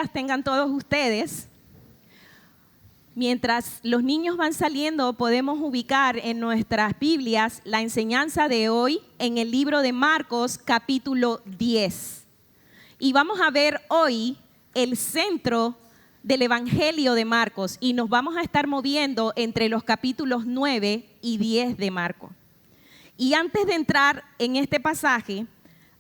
Tengan todos ustedes. Mientras los niños van saliendo, podemos ubicar en nuestras Biblias la enseñanza de hoy en el libro de Marcos, capítulo 10. Y vamos a ver hoy el centro del Evangelio de Marcos y nos vamos a estar moviendo entre los capítulos 9 y 10 de Marcos. Y antes de entrar en este pasaje,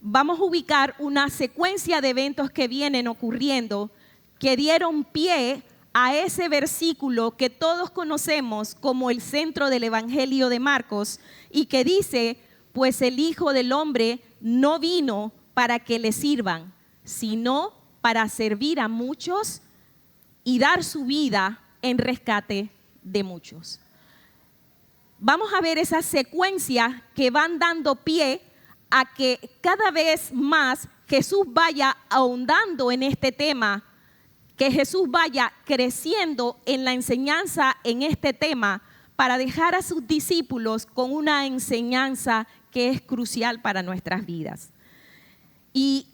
vamos a ubicar una secuencia de eventos que vienen ocurriendo que dieron pie a ese versículo que todos conocemos como el centro del Evangelio de Marcos y que dice, pues el Hijo del Hombre no vino para que le sirvan, sino para servir a muchos y dar su vida en rescate de muchos. Vamos a ver esa secuencia que van dando pie a que cada vez más Jesús vaya ahondando en este tema, que Jesús vaya creciendo en la enseñanza en este tema para dejar a sus discípulos con una enseñanza que es crucial para nuestras vidas. Y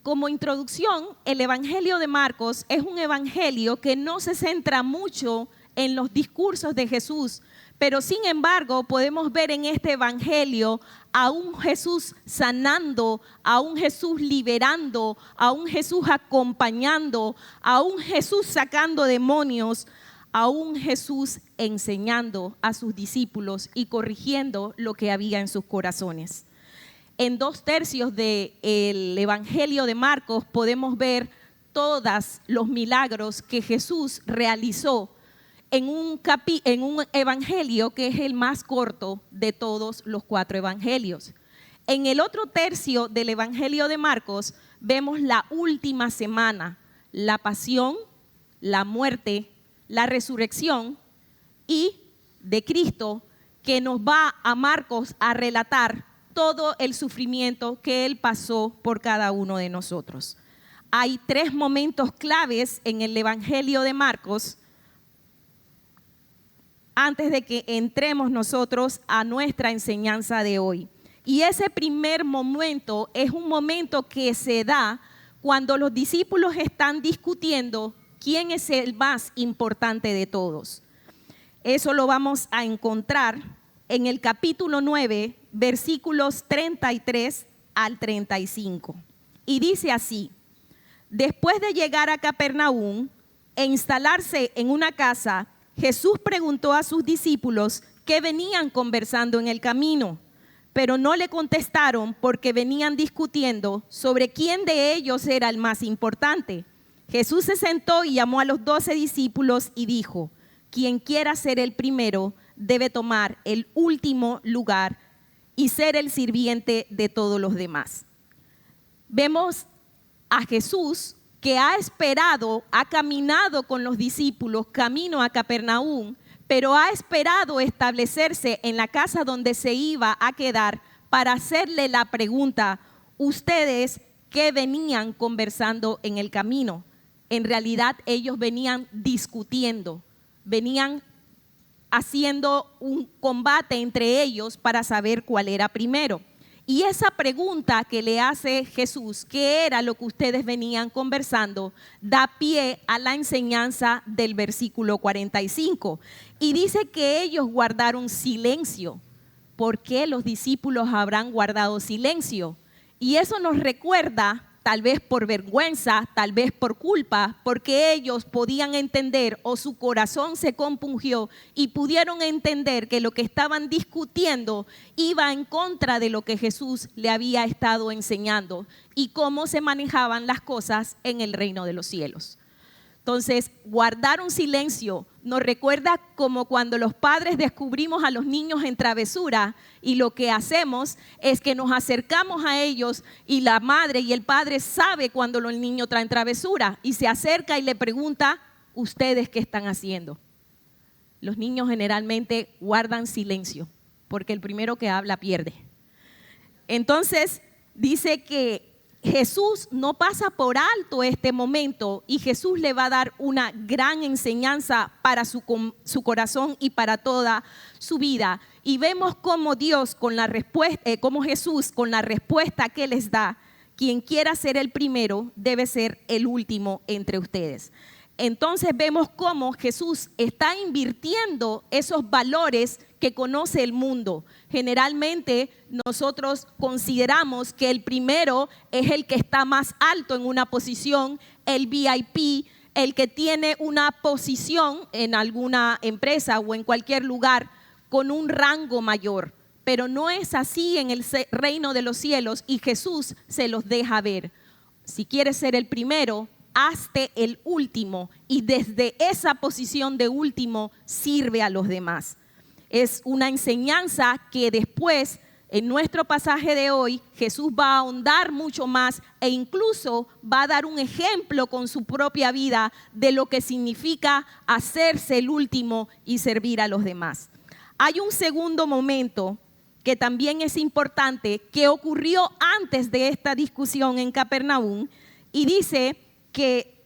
como introducción, el Evangelio de Marcos es un evangelio que no se centra mucho en los discursos de Jesús, pero sin embargo podemos ver en este evangelio a un Jesús sanando, a un Jesús liberando, a un Jesús acompañando, a un Jesús sacando demonios, a un Jesús enseñando a sus discípulos y corrigiendo lo que había en sus corazones. En 2/3 del Evangelio de Marcos podemos ver todos los milagros que Jesús realizó en un evangelio que es el más corto de todos los 4 evangelios. En el otro tercio del Evangelio de Marcos vemos la última semana, la pasión, la muerte, la resurrección y de Cristo, que nos va a Marcos a relatar todo el sufrimiento que Él pasó por cada uno de nosotros. Hay 3 momentos claves en el Evangelio de Marcos antes de que entremos nosotros a nuestra enseñanza de hoy. Y ese primer momento es un momento que se da cuando los discípulos están discutiendo quién es el más importante de todos. Eso lo vamos a encontrar en el capítulo 9, versículos 33 al 35. Y dice así: después de llegar a Capernaum e instalarse en una casa, Jesús preguntó a sus discípulos qué venían conversando en el camino, pero no le contestaron porque venían discutiendo sobre quién de ellos era el más importante. Jesús se sentó y llamó a los 12 discípulos y dijo: quien quiera ser el primero debe tomar el último lugar y ser el sirviente de todos los demás. Vemos a Jesús que ha esperado, ha caminado con los discípulos camino a Capernaum, pero ha esperado establecerse en la casa donde se iba a quedar para hacerle la pregunta: ¿ustedes qué venían conversando en el camino? En realidad ellos venían discutiendo, venían haciendo un combate entre ellos para saber cuál era primero. Y esa pregunta que le hace Jesús, ¿qué era lo que ustedes venían conversando?, da pie a la enseñanza del versículo 45. Y dice que ellos guardaron silencio. ¿Por qué los discípulos habrán guardado silencio? Y eso nos recuerda, tal vez por vergüenza, tal vez por culpa, porque ellos podían entender o su corazón se compungió y pudieron entender que lo que estaban discutiendo iba en contra de lo que Jesús le había estado enseñando y cómo se manejaban las cosas en el reino de los cielos. Entonces, guardar un silencio nos recuerda como cuando los padres descubrimos a los niños en travesura y lo que hacemos es que nos acercamos a ellos y la madre y el padre sabe cuando el niño trae travesura y se acerca y le pregunta: ¿ustedes qué están haciendo? Los niños generalmente guardan silencio porque el primero que habla pierde. Entonces, dice que Jesús no pasa por alto este momento y Jesús le va a dar una gran enseñanza para su corazón y para toda su vida. Y vemos cómo Dios con la respuesta, cómo Jesús con la respuesta que les da, quien quiera ser el primero debe ser el último entre ustedes. Entonces vemos cómo Jesús está invirtiendo esos valores que conoce el mundo. Generalmente nosotros consideramos que el primero es el que está más alto en una posición, el VIP, el que tiene una posición en alguna empresa o en cualquier lugar con un rango mayor. Pero no es así en el reino de los cielos y Jesús se los deja ver. Si quieres ser el primero, hazte el último y desde esa posición de último sirve a los demás. Es una enseñanza que después, en nuestro pasaje de hoy, Jesús va a ahondar mucho más e incluso va a dar un ejemplo con su propia vida de lo que significa hacerse el último y servir a los demás. Hay un segundo momento que también es importante que ocurrió antes de esta discusión en Capernaum y dice que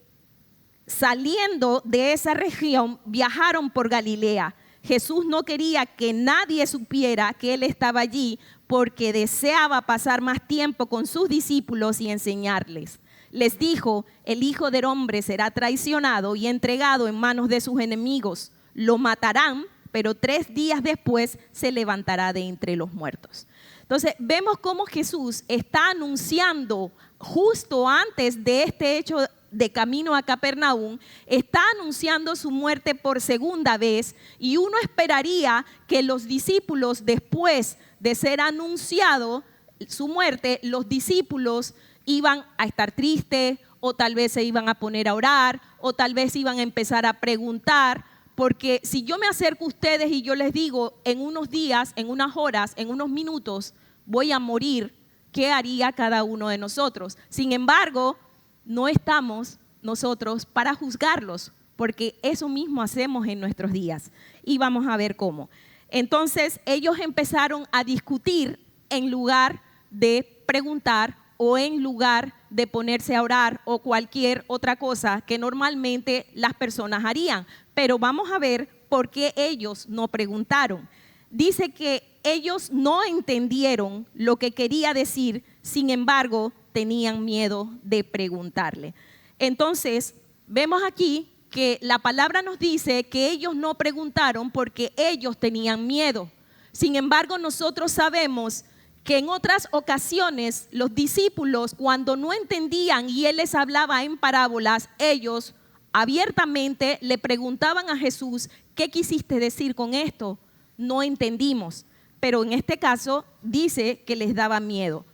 saliendo de esa región viajaron por Galilea. Jesús no quería que nadie supiera que Él estaba allí porque deseaba pasar más tiempo con sus discípulos y enseñarles. Les dijo, el Hijo del Hombre será traicionado y entregado en manos de sus enemigos. Lo matarán, pero 3 días después se levantará de entre los muertos. Entonces vemos cómo Jesús está anunciando justo antes de este hecho de camino a Capernaum, está anunciando su muerte por segunda vez y uno esperaría que los discípulos, después de ser anunciado su muerte, los discípulos iban a estar tristes o tal vez se iban a poner a orar o tal vez iban a empezar a preguntar, porque si yo me acerco a ustedes y yo les digo en unos días, en unas horas, en unos minutos voy a morir, ¿qué haría cada uno de nosotros? Sin embargo, no estamos nosotros para juzgarlos, porque eso mismo hacemos en nuestros días. Y vamos a ver cómo. Entonces, ellos empezaron a discutir en lugar de preguntar o en lugar de ponerse a orar o cualquier otra cosa que normalmente las personas harían. Pero vamos a ver por qué ellos no preguntaron. Dice que ellos no entendieron lo que quería decir, sin embargo, tenían miedo de preguntarle. Entonces, vemos aquí que la palabra nos dice que ellos no preguntaron porque ellos tenían miedo. Sin embargo, nosotros sabemos que en otras ocasiones los discípulos, cuando no entendían y Él les hablaba en parábolas, ellos abiertamente le preguntaban a Jesús, ¿qué quisiste decir con esto? No entendimos, pero en este caso dice que les daba miedo.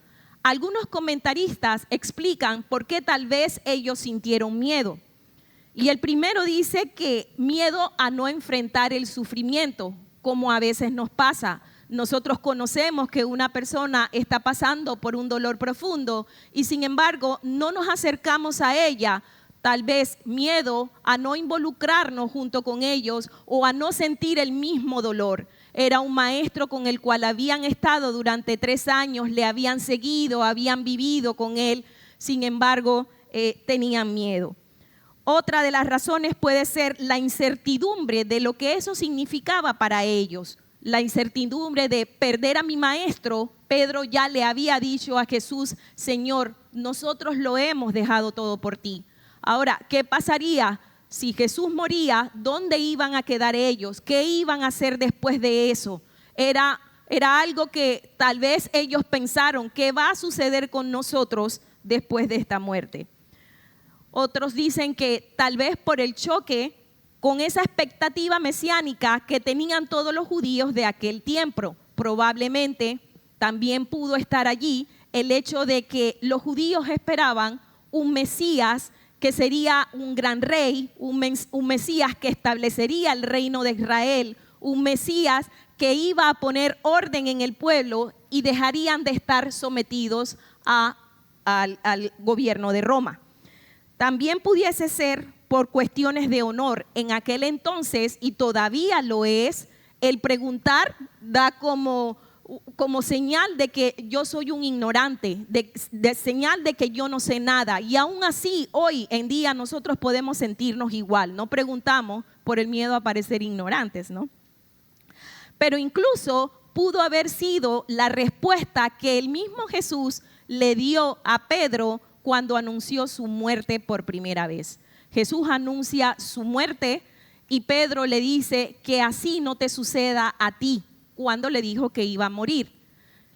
Algunos comentaristas explican por qué tal vez ellos sintieron miedo. Y el primero dice que miedo a no enfrentar el sufrimiento, como a veces nos pasa. Nosotros conocemos que una persona está pasando por un dolor profundo y sin embargo no nos acercamos a ella. Tal vez miedo a no involucrarnos junto con ellos o a no sentir el mismo dolor. Era un maestro con el cual habían estado durante 3 años, le habían seguido, habían vivido con él, sin embargo, tenían miedo. Otra de las razones puede ser la incertidumbre de lo que eso significaba para ellos. La incertidumbre de perder a mi maestro. Pedro ya le había dicho a Jesús, Señor, nosotros lo hemos dejado todo por ti. Ahora, ¿qué pasaría si Jesús moría? ¿Dónde iban a quedar ellos? ¿Qué iban a hacer después de eso? Era algo que tal vez ellos pensaron, ¿qué va a suceder con nosotros después de esta muerte? Otros dicen que tal vez por el choque con esa expectativa mesiánica que tenían todos los judíos de aquel tiempo. Probablemente también pudo estar allí el hecho de que los judíos esperaban un Mesías que sería un gran rey, un Mesías que establecería el reino de Israel, un Mesías que iba a poner orden en el pueblo y dejarían de estar sometidos al gobierno de Roma. También pudiese ser por cuestiones de honor. En aquel entonces, y todavía lo es, el preguntar da como señal de que yo soy un ignorante, de señal de que yo no sé nada. Y aún así, hoy en día nosotros podemos sentirnos igual. No preguntamos por el miedo a parecer ignorantes, ¿no? Pero incluso pudo haber sido la respuesta que el mismo Jesús le dio a Pedro cuando anunció su muerte por primera vez. Jesús anuncia su muerte y Pedro le dice que así no te suceda a ti, cuando le dijo que iba a morir.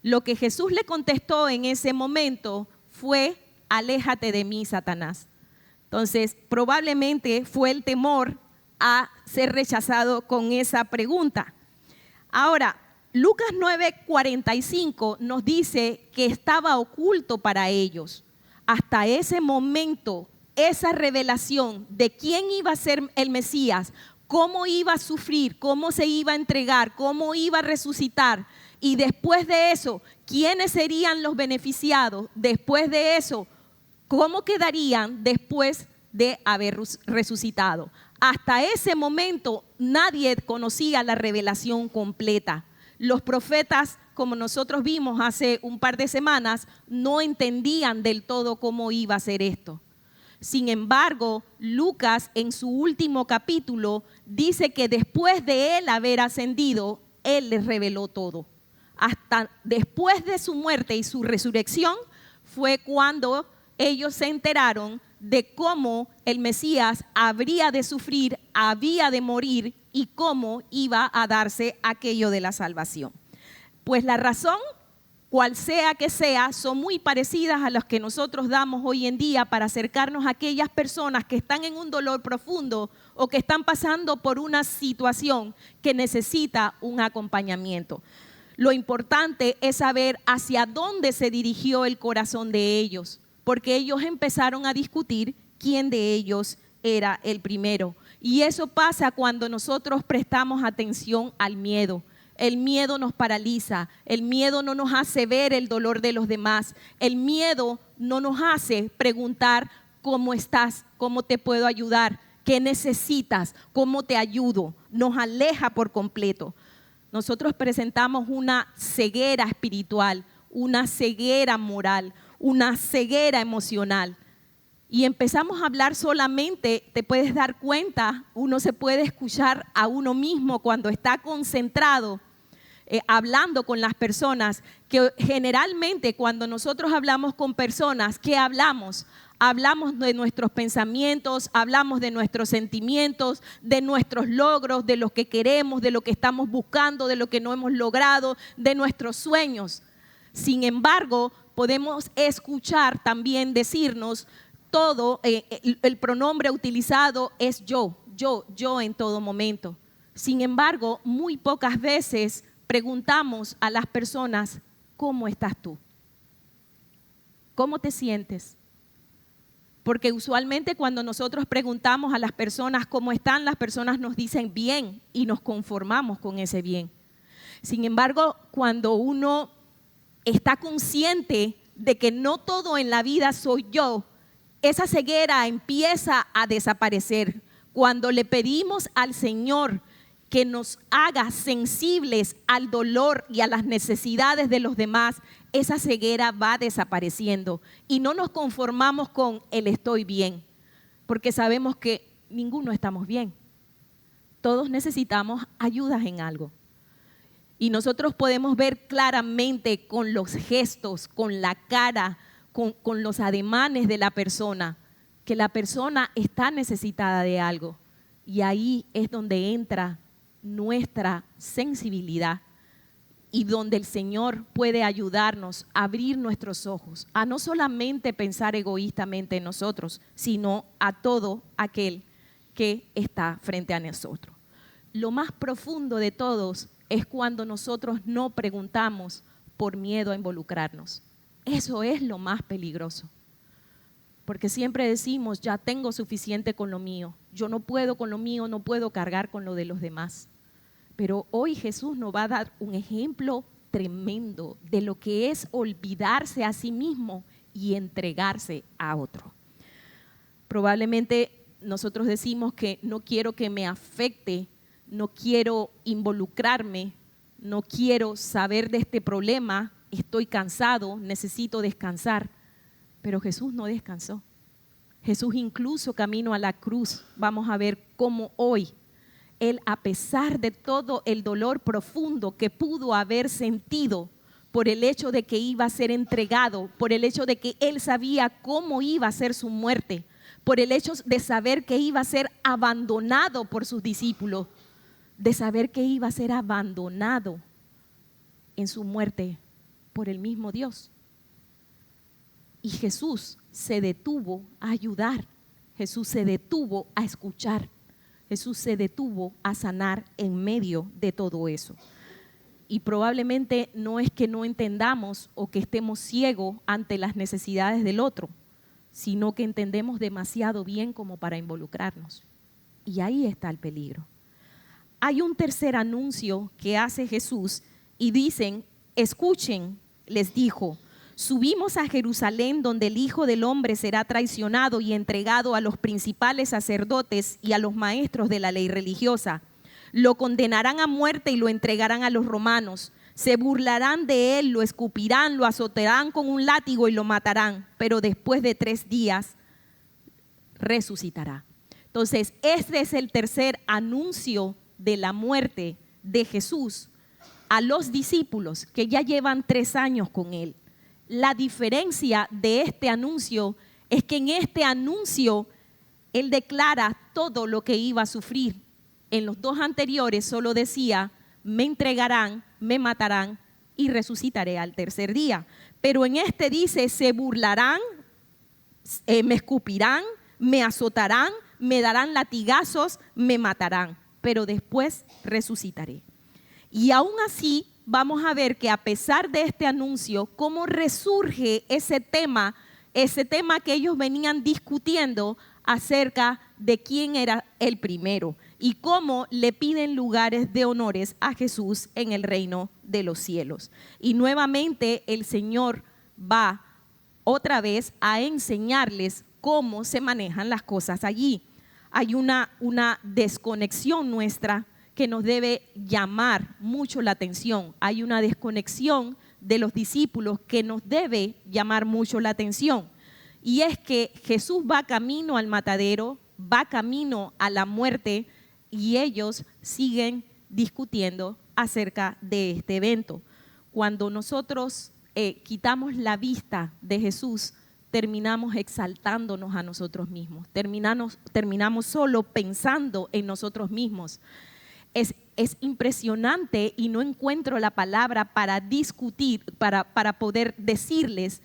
Lo que Jesús le contestó en ese momento fue: aléjate de mí, Satanás. Entonces, probablemente fue el temor a ser rechazado con esa pregunta. Ahora, Lucas 9:45 nos dice que estaba oculto para ellos. Hasta ese momento, esa revelación de quién iba a ser el Mesías, cómo iba a sufrir, cómo se iba a entregar, cómo iba a resucitar, y después de eso, quiénes serían los beneficiados, después de eso, cómo quedarían después de haber resucitado. Hasta ese momento nadie conocía la revelación completa. Los profetas, como nosotros vimos hace un par de semanas, no entendían del todo cómo iba a ser esto. Sin embargo, Lucas en su último capítulo dice que después de él haber ascendido, él les reveló todo. Hasta después de su muerte y su resurrección fue cuando ellos se enteraron de cómo el Mesías habría de sufrir, había de morir y cómo iba a darse aquello de la salvación. Pues la razón, cual sea que sea, son muy parecidas a las que nosotros damos hoy en día para acercarnos a aquellas personas que están en un dolor profundo o que están pasando por una situación que necesita un acompañamiento. Lo importante es saber hacia dónde se dirigió el corazón de ellos, porque ellos empezaron a discutir quién de ellos era el primero. Y eso pasa cuando nosotros prestamos atención al miedo. El miedo nos paraliza, el miedo no nos hace ver el dolor de los demás, el miedo no nos hace preguntar cómo estás, cómo te puedo ayudar, qué necesitas, cómo te ayudo. Nos aleja por completo. Nosotros presentamos una ceguera espiritual, una ceguera moral, una ceguera emocional. Y empezamos a hablar solamente, te puedes dar cuenta, uno se puede escuchar a uno mismo cuando está concentrado hablando con las personas, que generalmente cuando nosotros hablamos con personas, ¿qué hablamos? Hablamos de nuestros pensamientos, hablamos de nuestros sentimientos, de nuestros logros, de lo que queremos, de lo que estamos buscando, de lo que no hemos logrado, de nuestros sueños. Sin embargo, podemos escuchar también decirnos todo, el pronombre utilizado es yo en todo momento. Sin embargo, muy pocas veces preguntamos a las personas: ¿cómo estás tú? ¿Cómo te sientes? Porque usualmente cuando nosotros preguntamos a las personas cómo están, las personas nos dicen bien y nos conformamos con ese bien. Sin embargo, cuando uno está consciente de que no todo en la vida soy yo, esa ceguera empieza a desaparecer. Cuando le pedimos al Señor que nos haga sensibles al dolor y a las necesidades de los demás, esa ceguera va desapareciendo y no nos conformamos con el estoy bien, porque sabemos que ninguno estamos bien. Todos necesitamos ayudas en algo. Y nosotros podemos ver claramente con los gestos, con la cara, con los ademanes de la persona, que la persona está necesitada de algo. Y ahí es donde entra nuestra sensibilidad y donde el Señor puede ayudarnos a abrir nuestros ojos, a no solamente pensar egoístamente en nosotros, sino a todo aquel que está frente a nosotros. Lo más profundo de todos es cuando nosotros no preguntamos por miedo a involucrarnos. Eso es lo más peligroso. Porque siempre decimos, ya tengo suficiente con lo mío. Yo no puedo con lo mío, no puedo cargar con lo de los demás. Pero hoy Jesús nos va a dar un ejemplo tremendo de lo que es olvidarse a sí mismo y entregarse a otro. Probablemente nosotros decimos que no quiero que me afecte, no quiero involucrarme, no quiero saber de este problema, estoy cansado, necesito descansar. Pero Jesús no descansó. Jesús incluso camino a la cruz, vamos a ver cómo hoy Él, a pesar de todo el dolor profundo que pudo haber sentido por el hecho de que iba a ser entregado, por el hecho de que él sabía cómo iba a ser su muerte, por el hecho de saber que iba a ser abandonado por sus discípulos, de saber que iba a ser abandonado en su muerte por el mismo Dios. Y Jesús se detuvo a ayudar, Jesús se detuvo a escuchar, Jesús se detuvo a sanar en medio de todo eso. Y probablemente no es que no entendamos o que estemos ciegos ante las necesidades del otro, sino que entendemos demasiado bien como para involucrarnos. Y ahí está el peligro. Hay un tercer anuncio que hace Jesús y dicen, escuchen, les dijo, subimos a Jerusalén donde el Hijo del Hombre será traicionado y entregado a los principales sacerdotes y a los maestros de la ley religiosa. Lo condenarán a muerte y lo entregarán a los romanos. Se burlarán de él, lo escupirán, lo azotarán con un látigo y lo matarán. Pero después de 3 días resucitará. Entonces, este es el tercer anuncio de la muerte de Jesús a los discípulos que ya llevan 3 años con él. La diferencia de este anuncio es que en este anuncio él declara todo lo que iba a sufrir. En los 2 anteriores solo decía, me entregarán, me matarán y resucitaré al 3er día. Pero en este dice, se burlarán, me escupirán, me azotarán, me darán latigazos, me matarán, pero después resucitaré. Y aún así vamos a ver que a pesar de este anuncio, cómo resurge ese tema que ellos venían discutiendo acerca de quién era el primero y cómo le piden lugares de honores a Jesús en el reino de los cielos. Y nuevamente el Señor va otra vez a enseñarles cómo se manejan las cosas allí. Hay una desconexión nuestra que nos debe llamar mucho la atención. Hay una desconexión de los discípulos que nos debe llamar mucho la atención. Y es que Jesús va camino al matadero, va camino a la muerte y ellos siguen discutiendo acerca de este evento. Cuando nosotros quitamos la vista de Jesús, terminamos exaltándonos a nosotros mismos, terminamos solo pensando en nosotros mismos. Es impresionante y no encuentro la palabra para discutir, para poder decirles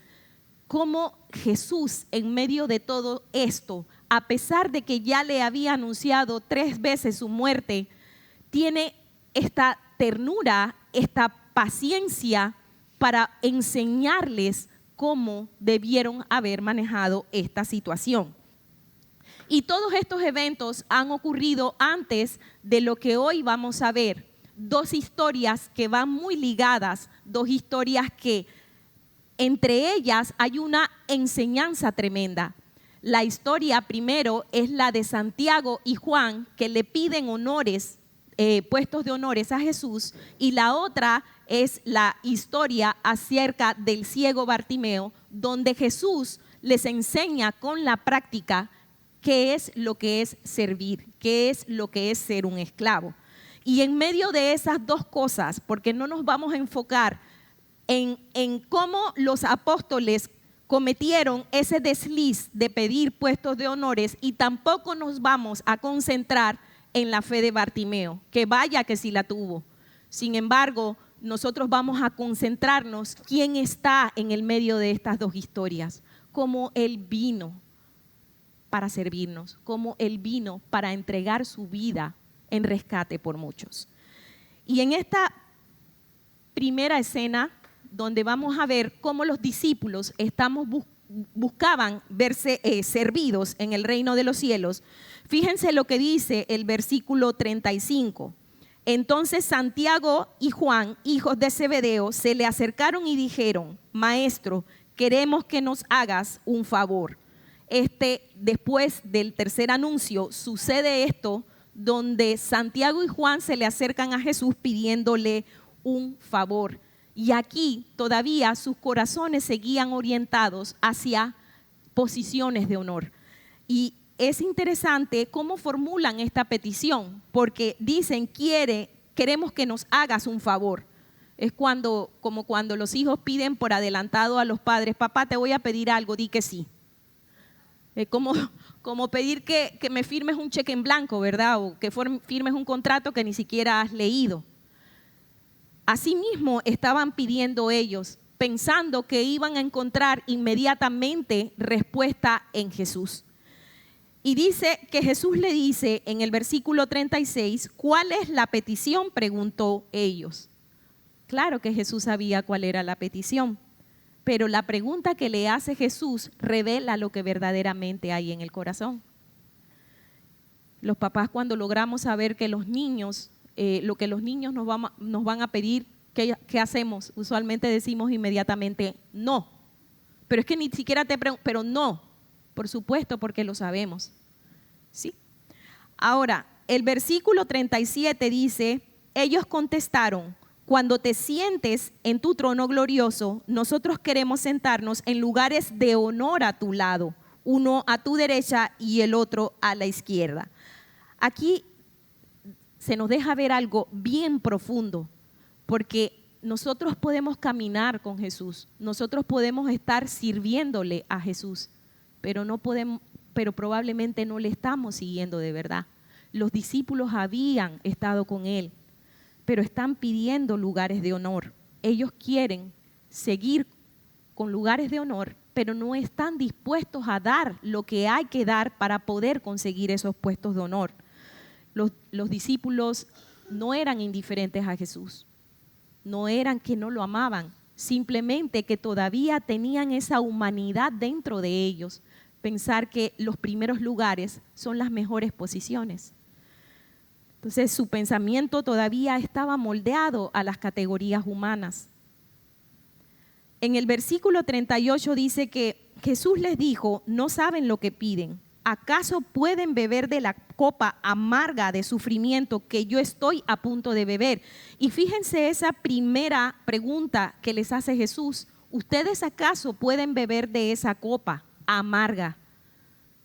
cómo Jesús en medio de todo esto, a pesar de que ya le había anunciado 3 veces su muerte, tiene esta ternura, esta paciencia para enseñarles cómo debieron haber manejado esta situación. Y todos estos eventos han ocurrido antes de lo que hoy vamos a ver. 2 historias que van muy ligadas, 2 historias que entre ellas hay una enseñanza tremenda. La historia primero es la de Santiago y Juan, que le piden honores, puestos de honores a Jesús, y la otra es la historia acerca del ciego Bartimeo, donde Jesús les enseña con la práctica qué es lo que es servir, qué es lo que es ser un esclavo. Y en medio de esas 2 cosas, porque no nos vamos a enfocar en cómo los apóstoles cometieron ese desliz de pedir puestos de honores, y tampoco nos vamos a concentrar en la fe de Bartimeo, que vaya que sí la tuvo. Sin embargo, nosotros vamos a concentrarnos quién está en el medio de estas 2 historias, cómo él vino para servirnos, cómo él vino para entregar su vida en rescate por muchos. Y en esta primera escena, donde vamos a ver cómo los discípulos buscaban verse servidos en el reino de los cielos, fíjense lo que dice el versículo 35. Entonces Santiago y Juan, hijos de Zebedeo, se le acercaron y dijeron, Maestro, queremos que nos hagas un favor. Después del tercer anuncio sucede esto, donde Santiago y Juan se le acercan a Jesús pidiéndole un favor. Y aquí todavía sus corazones seguían orientados hacia posiciones de honor. Y es interesante cómo formulan esta petición, porque dicen, queremos que nos hagas un favor. Es como cuando los hijos piden por adelantado a los padres: papá, te voy a pedir algo, di que sí. Es como pedir que me firmes un cheque en blanco, ¿verdad? O que firmes un contrato que ni siquiera has leído. Asimismo estaban pidiendo ellos, pensando que iban a encontrar inmediatamente respuesta en Jesús. Y dice que Jesús le dice en el versículo 36, ¿cuál es la petición?, preguntó ellos. Claro que Jesús sabía cuál era la petición, pero la pregunta que le hace Jesús revela lo que verdaderamente hay en el corazón. Los papás, cuando logramos saber que los niños, lo que los niños nos van a pedir, ¿qué hacemos? Usualmente decimos inmediatamente no. Pero es que ni siquiera te pregunto, pero no, por supuesto, porque lo sabemos. ¿Sí? Ahora, el versículo 37 dice, ellos contestaron: cuando te sientes en tu trono glorioso, nosotros queremos sentarnos en lugares de honor a tu lado, uno a tu derecha y el otro a la izquierda. Aquí se nos deja ver algo bien profundo, porque nosotros podemos caminar con Jesús, nosotros podemos estar sirviéndole a Jesús, pero probablemente no le estamos siguiendo de verdad. Los discípulos habían estado con él, pero están pidiendo lugares de honor. Ellos quieren seguir con lugares de honor, pero no están dispuestos a dar lo que hay que dar para poder conseguir esos puestos de honor. Los discípulos no eran indiferentes a Jesús, no eran que no lo amaban, simplemente que todavía tenían esa humanidad dentro de ellos, pensar que los primeros lugares son las mejores posiciones. Entonces su pensamiento todavía estaba moldeado a las categorías humanas. En el versículo 38 dice que Jesús les dijo: no saben lo que piden. ¿Acaso pueden beber de la copa amarga de sufrimiento que yo estoy a punto de beber? Y fíjense esa primera pregunta que les hace Jesús: ¿ustedes acaso pueden beber de esa copa amarga?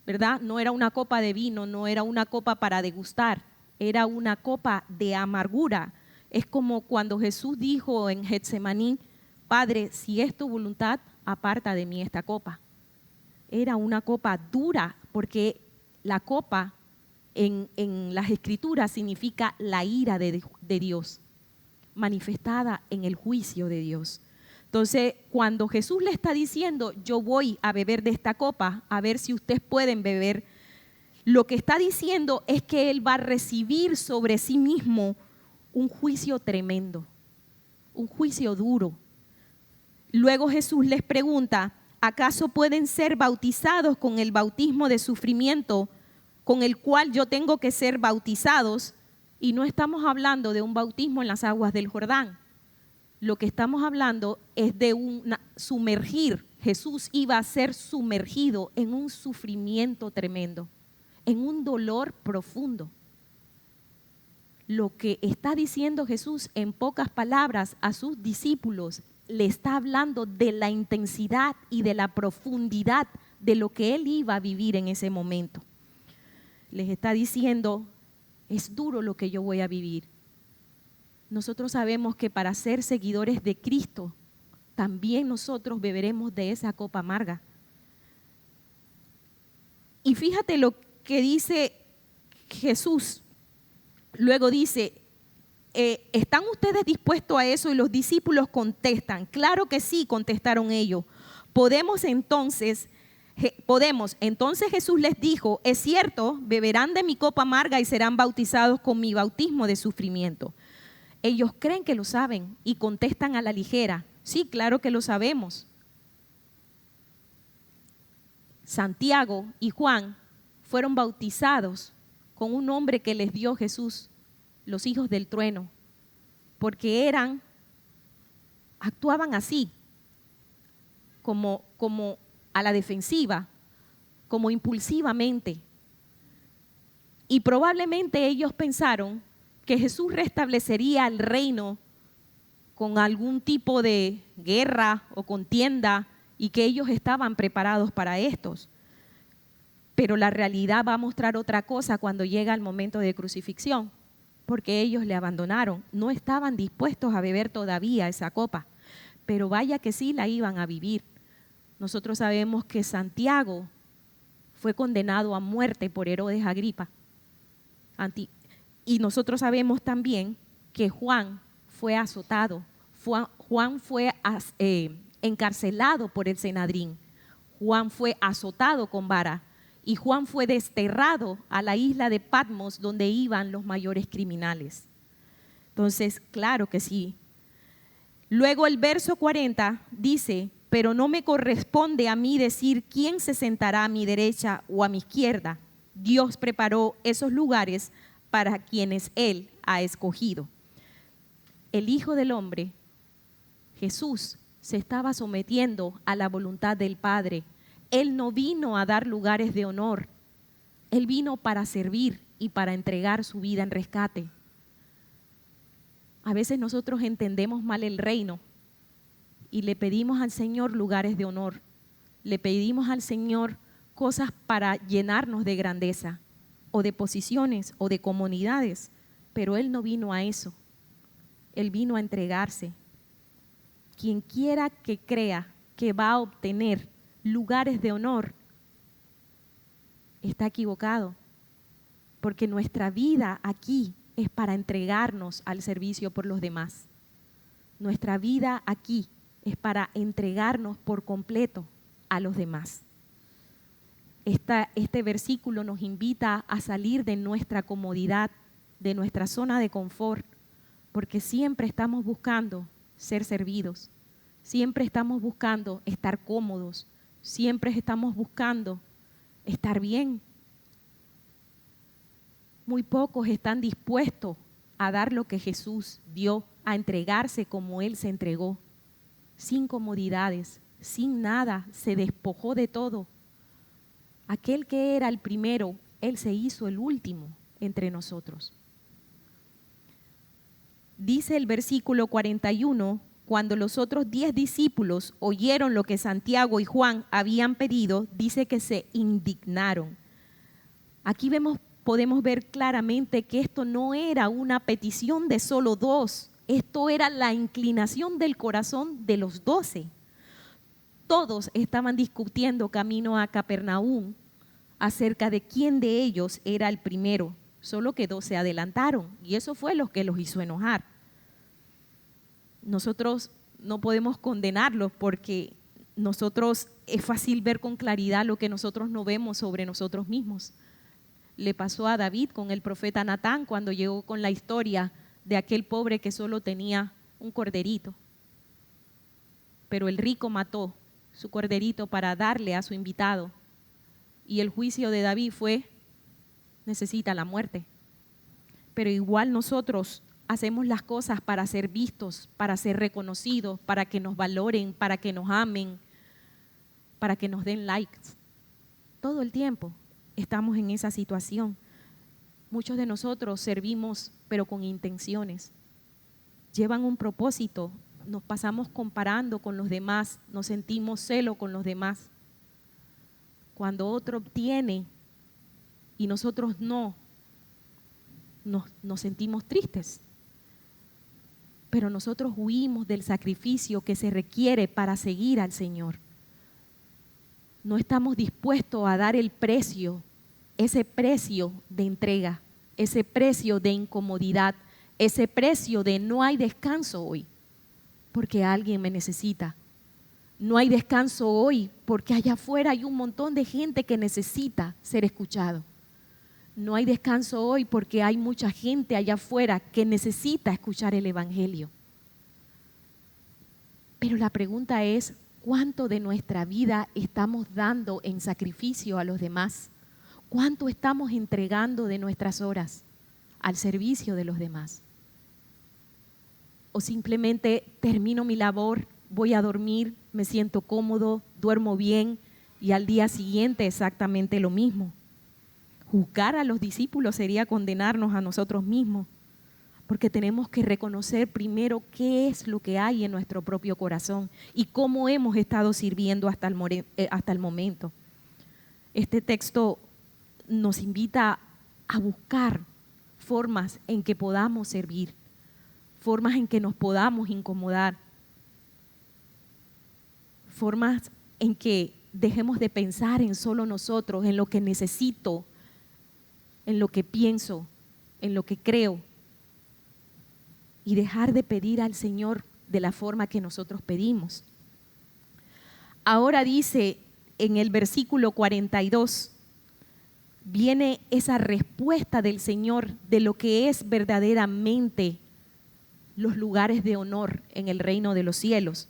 ¿Verdad? No era una copa de vino, no era una copa para degustar, era una copa de amargura. Es como cuando Jesús dijo en Getsemaní: Padre, si es tu voluntad, aparta de mí esta copa. Era una copa dura, porque la copa en las Escrituras significa la ira de Dios, manifestada en el juicio de Dios. Entonces, cuando Jesús le está diciendo: yo voy a beber de esta copa, a ver si ustedes pueden beber, lo que está diciendo es que Él va a recibir sobre sí mismo un juicio tremendo, un juicio duro. Luego Jesús les pregunta: ¿acaso pueden ser bautizados con el bautismo de sufrimiento con el cual yo tengo que ser bautizados? Y no estamos hablando de un bautismo en las aguas del Jordán. Lo que estamos hablando es de sumergir. Jesús iba a ser sumergido en un sufrimiento tremendo, en un dolor profundo. Lo que está diciendo Jesús en pocas palabras a sus discípulos, le está hablando de la intensidad y de la profundidad de lo que él iba a vivir en ese momento. Les está diciendo: es duro lo que yo voy a vivir. Nosotros sabemos que para ser seguidores de Cristo, también nosotros beberemos de esa copa amarga. Y fíjate lo que dice Jesús. Luego dice: ¿están ustedes dispuestos a eso? Y los discípulos contestan: claro que sí, contestaron ellos. Podemos. Entonces Jesús les dijo: es cierto, beberán de mi copa amarga y serán bautizados con mi bautismo de sufrimiento. Ellos creen que lo saben y contestan a la ligera: sí, claro que lo sabemos. Santiago y Juan fueron bautizados con un nombre que les dio Jesús, los hijos del trueno, porque actuaban así, como a la defensiva, como impulsivamente. Y probablemente ellos pensaron que Jesús restablecería el reino con algún tipo de guerra o contienda y que ellos estaban preparados para estos. Pero la realidad va a mostrar otra cosa cuando llega el momento de crucifixión. porque ellos le abandonaron. No estaban dispuestos a beber todavía esa copa, pero vaya que sí la iban a vivir. Nosotros sabemos que Santiago fue condenado a muerte por Herodes Agripa. Y nosotros sabemos también que Juan fue azotado. Juan fue encarcelado por el Sanedrín. Juan fue azotado con vara. Y Juan fue desterrado a la isla de Patmos, donde iban los mayores criminales. Entonces, claro que sí. Luego el verso 40 dice: pero no me corresponde a mí decir quién se sentará a mi derecha o a mi izquierda. Dios preparó esos lugares para quienes Él ha escogido. El Hijo del Hombre, Jesús, se estaba sometiendo a la voluntad del Padre. Él no vino a dar lugares de honor. Él vino para servir y para entregar su vida en rescate. A veces nosotros entendemos mal el reino y le pedimos al Señor lugares de honor. Le pedimos al Señor cosas para llenarnos de grandeza o de posiciones o de comunidades, pero Él no vino a eso. Él vino a entregarse. Quien quiera que crea que va a obtener lugares de honor está equivocado, porque nuestra vida aquí es para entregarnos al servicio por los demás. Nuestra vida aquí es para entregarnos por completo a los demás. Este versículo nos invita a salir de nuestra comodidad, de nuestra zona de confort, porque siempre estamos buscando ser servidos, siempre estamos buscando estar cómodos, siempre estamos buscando estar bien. Muy pocos están dispuestos a dar lo que Jesús dio, a entregarse como Él se entregó, sin comodidades, sin nada, se despojó de todo. Aquel que era el primero, Él se hizo el último entre nosotros. Dice el versículo 41, cuando los otros 10 discípulos oyeron lo que Santiago y Juan habían pedido, dice que se indignaron. Aquí podemos ver claramente que esto no era una petición de solo 2, esto era la inclinación del corazón de los 12. Todos estaban discutiendo camino a Capernaum acerca de quién de ellos era el primero, solo que 2 se adelantaron y eso fue lo que los hizo enojar. Nosotros no podemos condenarlos porque nosotros es fácil ver con claridad lo que nosotros no vemos sobre nosotros mismos. Le pasó a David con el profeta Natán cuando llegó con la historia de aquel pobre que solo tenía un corderito. Pero el rico mató su corderito para darle a su invitado. Y el juicio de David fue: necesita la muerte. Pero igual nosotros hacemos las cosas para ser vistos, para ser reconocidos, para que nos valoren, para que nos amen, para que nos den likes. Todo el tiempo estamos en esa situación. Muchos de nosotros servimos, pero con intenciones. Llevan un propósito, nos pasamos comparando con los demás, nos sentimos celo con los demás. Cuando otro obtiene y nosotros no, nos sentimos tristes. Pero nosotros huimos del sacrificio que se requiere para seguir al Señor. No estamos dispuestos a dar el precio, ese precio de entrega, ese precio de incomodidad, ese precio de no hay descanso hoy porque alguien me necesita. No hay descanso hoy porque allá afuera hay un montón de gente que necesita ser escuchado. No hay descanso hoy porque hay mucha gente allá afuera que necesita escuchar el Evangelio. Pero la pregunta es, ¿cuánto de nuestra vida estamos dando en sacrificio a los demás? ¿Cuánto estamos entregando de nuestras horas al servicio de los demás? ¿O simplemente termino mi labor, voy a dormir, me siento cómodo, duermo bien y al día siguiente exactamente lo mismo? Juzgar a los discípulos sería condenarnos a nosotros mismos, porque tenemos que reconocer primero qué es lo que hay en nuestro propio corazón y cómo hemos estado sirviendo hasta el momento. Este texto nos invita a buscar formas en que podamos servir, formas en que nos podamos incomodar, formas en que dejemos de pensar en solo nosotros, en lo que necesito, en lo que pienso, en lo que creo, y dejar de pedir al Señor de la forma que nosotros pedimos. Ahora dice en el versículo 42, viene esa respuesta del Señor de lo que es verdaderamente los lugares de honor en el reino de los cielos.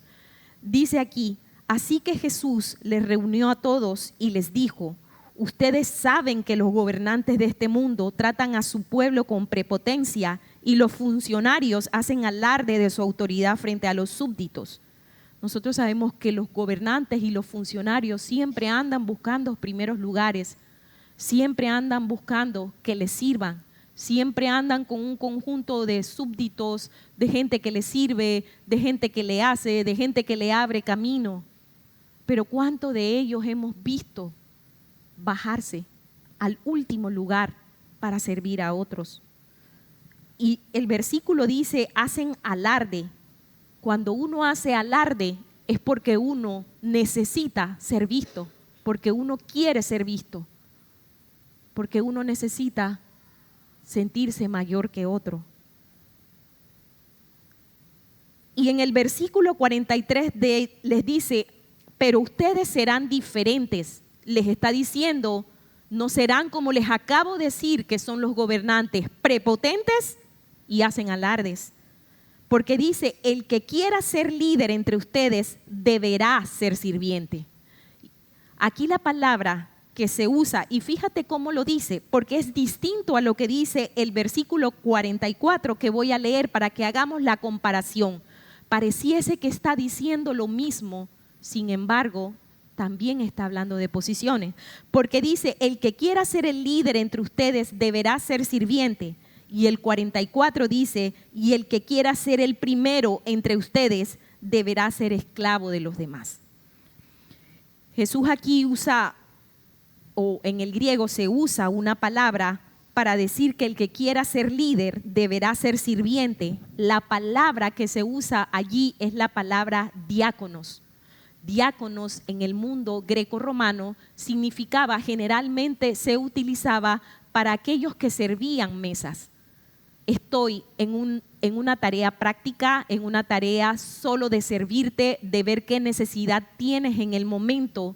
Dice aquí: así que Jesús les reunió a todos y les dijo: ustedes saben que los gobernantes de este mundo tratan a su pueblo con prepotencia y los funcionarios hacen alarde de su autoridad frente a los súbditos. Nosotros sabemos que los gobernantes y los funcionarios siempre andan buscando los primeros lugares, siempre andan buscando que les sirvan, siempre andan con un conjunto de súbditos, de gente que les sirve, de gente que le hace, de gente que le abre camino. Pero ¿cuánto de ellos hemos visto bajarse al último lugar para servir a otros? Y el versículo dice: hacen alarde. Cuando uno hace alarde es porque uno necesita ser visto, porque uno quiere ser visto, porque uno necesita sentirse mayor que otro. Y en el versículo 43 les dice: pero ustedes serán diferentes. Les está diciendo, no serán como les acabo de decir que son los gobernantes, prepotentes y hacen alardes. Porque dice: el que quiera ser líder entre ustedes deberá ser sirviente. Aquí la palabra que se usa, y fíjate cómo lo dice, porque es distinto a lo que dice el versículo 44 que voy a leer para que hagamos la comparación. Pareciese que está diciendo lo mismo, sin embargo, también está hablando de posiciones. Porque dice: el que quiera ser el líder entre ustedes deberá ser sirviente. Y el 44 dice: y el que quiera ser el primero entre ustedes deberá ser esclavo de los demás. Jesús aquí usa, o en el griego se usa una palabra para decir que el que quiera ser líder deberá ser sirviente. La palabra que se usa allí es la palabra diáconos. Diáconos en el mundo greco-romano significaba, generalmente se utilizaba para aquellos que servían mesas. Estoy en una tarea práctica, en una tarea solo de servirte, de ver qué necesidad tienes en el momento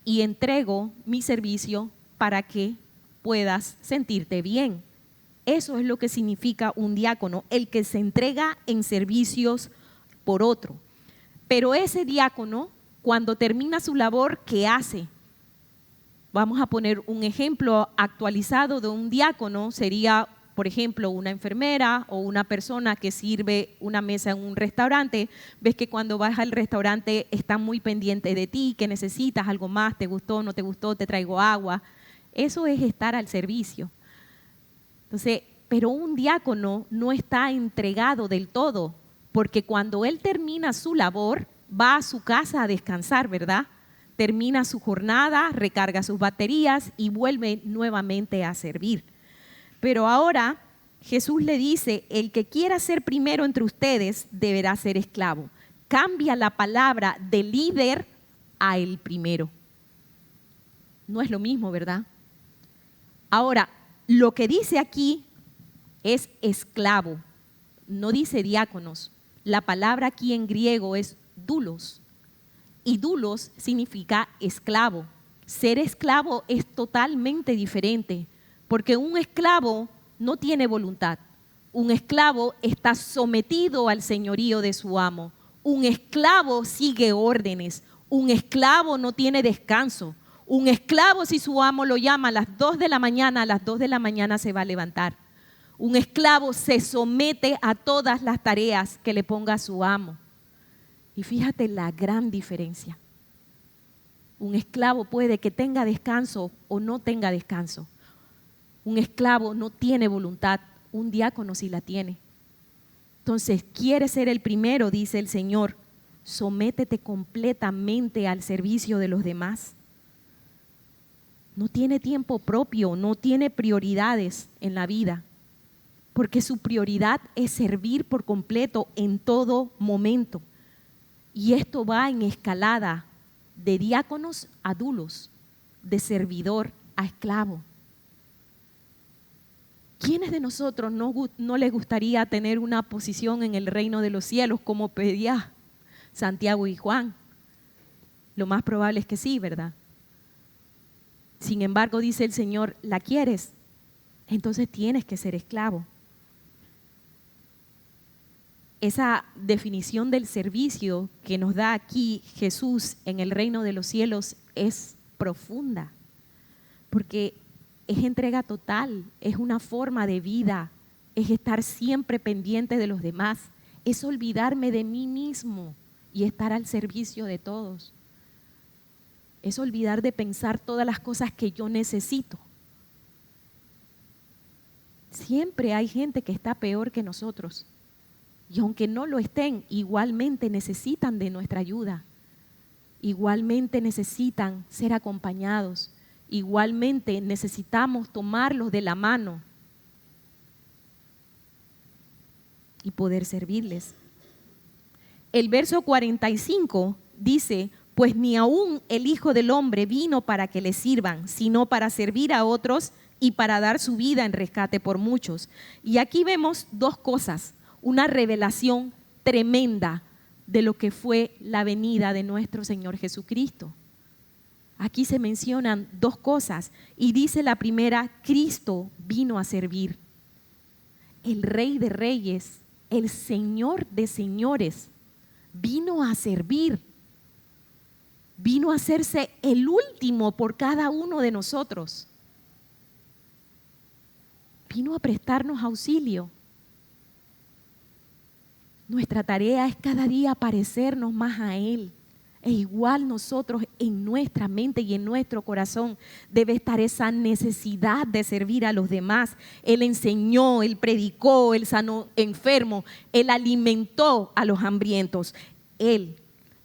y entrego mi servicio para que puedas sentirte bien. Eso es lo que significa un diácono, el que se entrega en servicios por otro. Pero ese diácono, cuando termina su labor, ¿qué hace? Vamos a poner un ejemplo actualizado de un diácono, sería, por ejemplo, una enfermera o una persona que sirve una mesa en un restaurante. Ves que cuando vas al restaurante están muy pendientes de ti, que necesitas algo más, te gustó, no te gustó, te traigo agua. Eso es estar al servicio. Entonces, pero un diácono no está entregado del todo, porque cuando él termina su labor, va a su casa a descansar, ¿verdad? Termina su jornada, recarga sus baterías y vuelve nuevamente a servir. Pero ahora Jesús le dice: el que quiera ser primero entre ustedes deberá ser esclavo. Cambia la palabra de líder a el primero. No es lo mismo, ¿verdad? Ahora, lo que dice aquí es esclavo, no dice diáconos. La palabra aquí en griego es doulos, y doulos significa esclavo. Ser esclavo es totalmente diferente, porque un esclavo no tiene voluntad. Un esclavo está sometido al señorío de su amo. Un esclavo sigue órdenes. Un esclavo no tiene descanso. Un esclavo, si su amo lo llama a las 2 de la mañana, a las 2 de la mañana se va a levantar. Un esclavo se somete a todas las tareas que le ponga su amo. Y fíjate la gran diferencia. Un esclavo puede que tenga descanso o no tenga descanso. Un esclavo no tiene voluntad, un diácono sí la tiene. Entonces, ¿quieres ser el primero?, dice el Señor. Sométete completamente al servicio de los demás. No tiene tiempo propio, no tiene prioridades en la vida. porque su prioridad es servir por completo en todo momento. Y esto va en escalada de diáconos a dulos, de servidor a esclavo. ¿Quiénes de nosotros no les gustaría tener una posición en el reino de los cielos como pedía Santiago y Juan? Lo más probable es que sí, ¿verdad? Sin embargo, dice el Señor, ¿la quieres? Entonces tienes que ser esclavo. Esa definición del servicio que nos da aquí Jesús en el reino de los cielos es profunda, porque es entrega total, es una forma de vida, es estar siempre pendiente de los demás, es olvidarme de mí mismo y estar al servicio de todos. Es olvidar de pensar todas las cosas que yo necesito. Siempre hay gente que está peor que nosotros. Y aunque no lo estén, igualmente necesitan de nuestra ayuda. Igualmente necesitan ser acompañados. Igualmente necesitamos tomarlos de la mano y poder servirles. El verso 45 dice: pues ni aún el Hijo del Hombre vino para que le sirvan, sino para servir a otros y para dar su vida en rescate por muchos. Y aquí vemos dos cosas, una revelación tremenda de lo que fue la venida de nuestro Señor Jesucristo. Aquí se mencionan dos cosas y dice la primera: Cristo vino a servir. El Rey de Reyes, el Señor de Señores, vino a servir. Vino a hacerse el último por cada uno de nosotros. Vino a prestarnos auxilio. Nuestra tarea es cada día parecernos más a Él. E igual nosotros en nuestra mente y en nuestro corazón debe estar esa necesidad de servir a los demás. Él enseñó, Él predicó, Él sanó enfermos, Él alimentó a los hambrientos. Él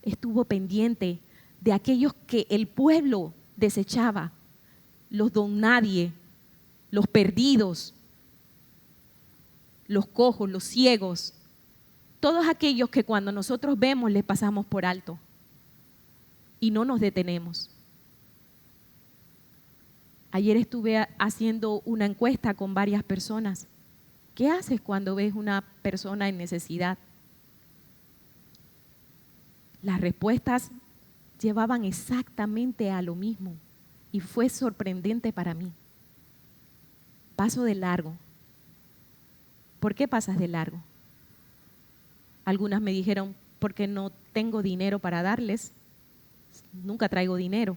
estuvo pendiente de aquellos que el pueblo desechaba, los don nadie, los perdidos, los cojos, los ciegos, todos aquellos que cuando nosotros vemos les pasamos por alto y no nos detenemos. Ayer estuve haciendo una encuesta con varias personas. ¿Qué haces cuando ves una persona en necesidad? Las respuestas llevaban exactamente a lo mismo y fue sorprendente para mí. Paso de largo. ¿Por qué pasas de largo? Algunas me dijeron, porque no tengo dinero para darles, nunca traigo dinero.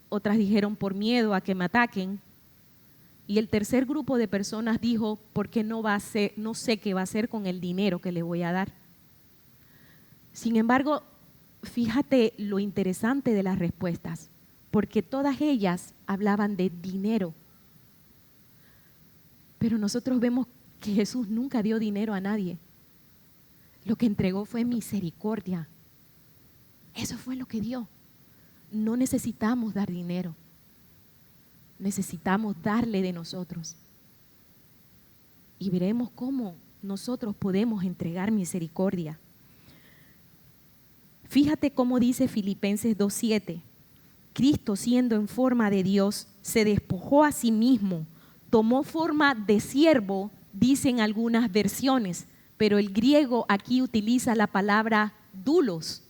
Otras dijeron, por miedo a que me ataquen. Y el tercer grupo de personas dijo, porque no sé qué va a hacer con el dinero que le voy a dar. Sin embargo, fíjate lo interesante de las respuestas, porque todas ellas hablaban de dinero. Pero nosotros vemos que Jesús nunca dio dinero a nadie. Lo que entregó fue misericordia. Eso fue lo que dio. No necesitamos dar dinero. Necesitamos darle de nosotros. Y veremos cómo nosotros podemos entregar misericordia. Fíjate cómo dice Filipenses 2:7. Cristo, siendo en forma de Dios, se despojó a sí mismo, tomó forma de siervo, dicen algunas versiones, pero el griego aquí utiliza la palabra doulos.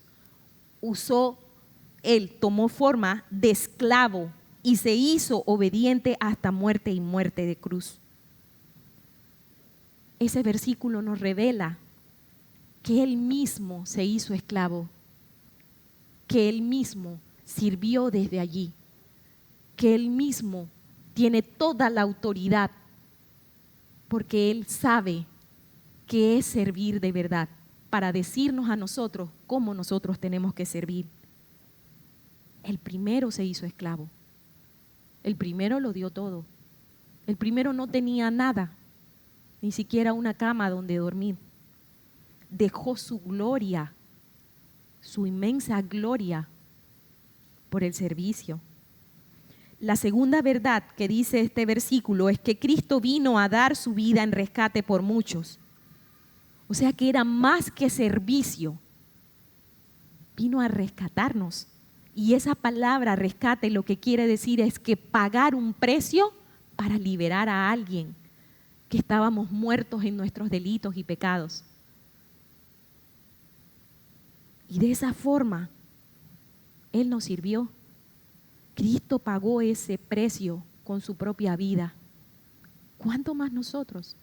Tomó forma de esclavo y se hizo obediente hasta muerte y muerte de cruz. Ese versículo nos revela que Él mismo se hizo esclavo, que Él mismo sirvió desde allí, que Él mismo tiene toda la autoridad, porque Él sabe que es servir de verdad, para decirnos a nosotros cómo nosotros tenemos que servir. El primero se hizo esclavo, el primero lo dio todo, el primero no tenía nada, ni siquiera una cama donde dormir. Dejó su gloria, su inmensa gloria, por el servicio. La segunda verdad que dice este versículo es que Cristo vino a dar su vida en rescate por muchos. O sea que era más que servicio. Vino a rescatarnos. Y esa palabra rescate lo que quiere decir es que pagar un precio para liberar a alguien que estábamos muertos en nuestros delitos y pecados. Y de esa forma, Él nos sirvió. Cristo pagó ese precio con su propia vida. ¿Cuánto más nosotros?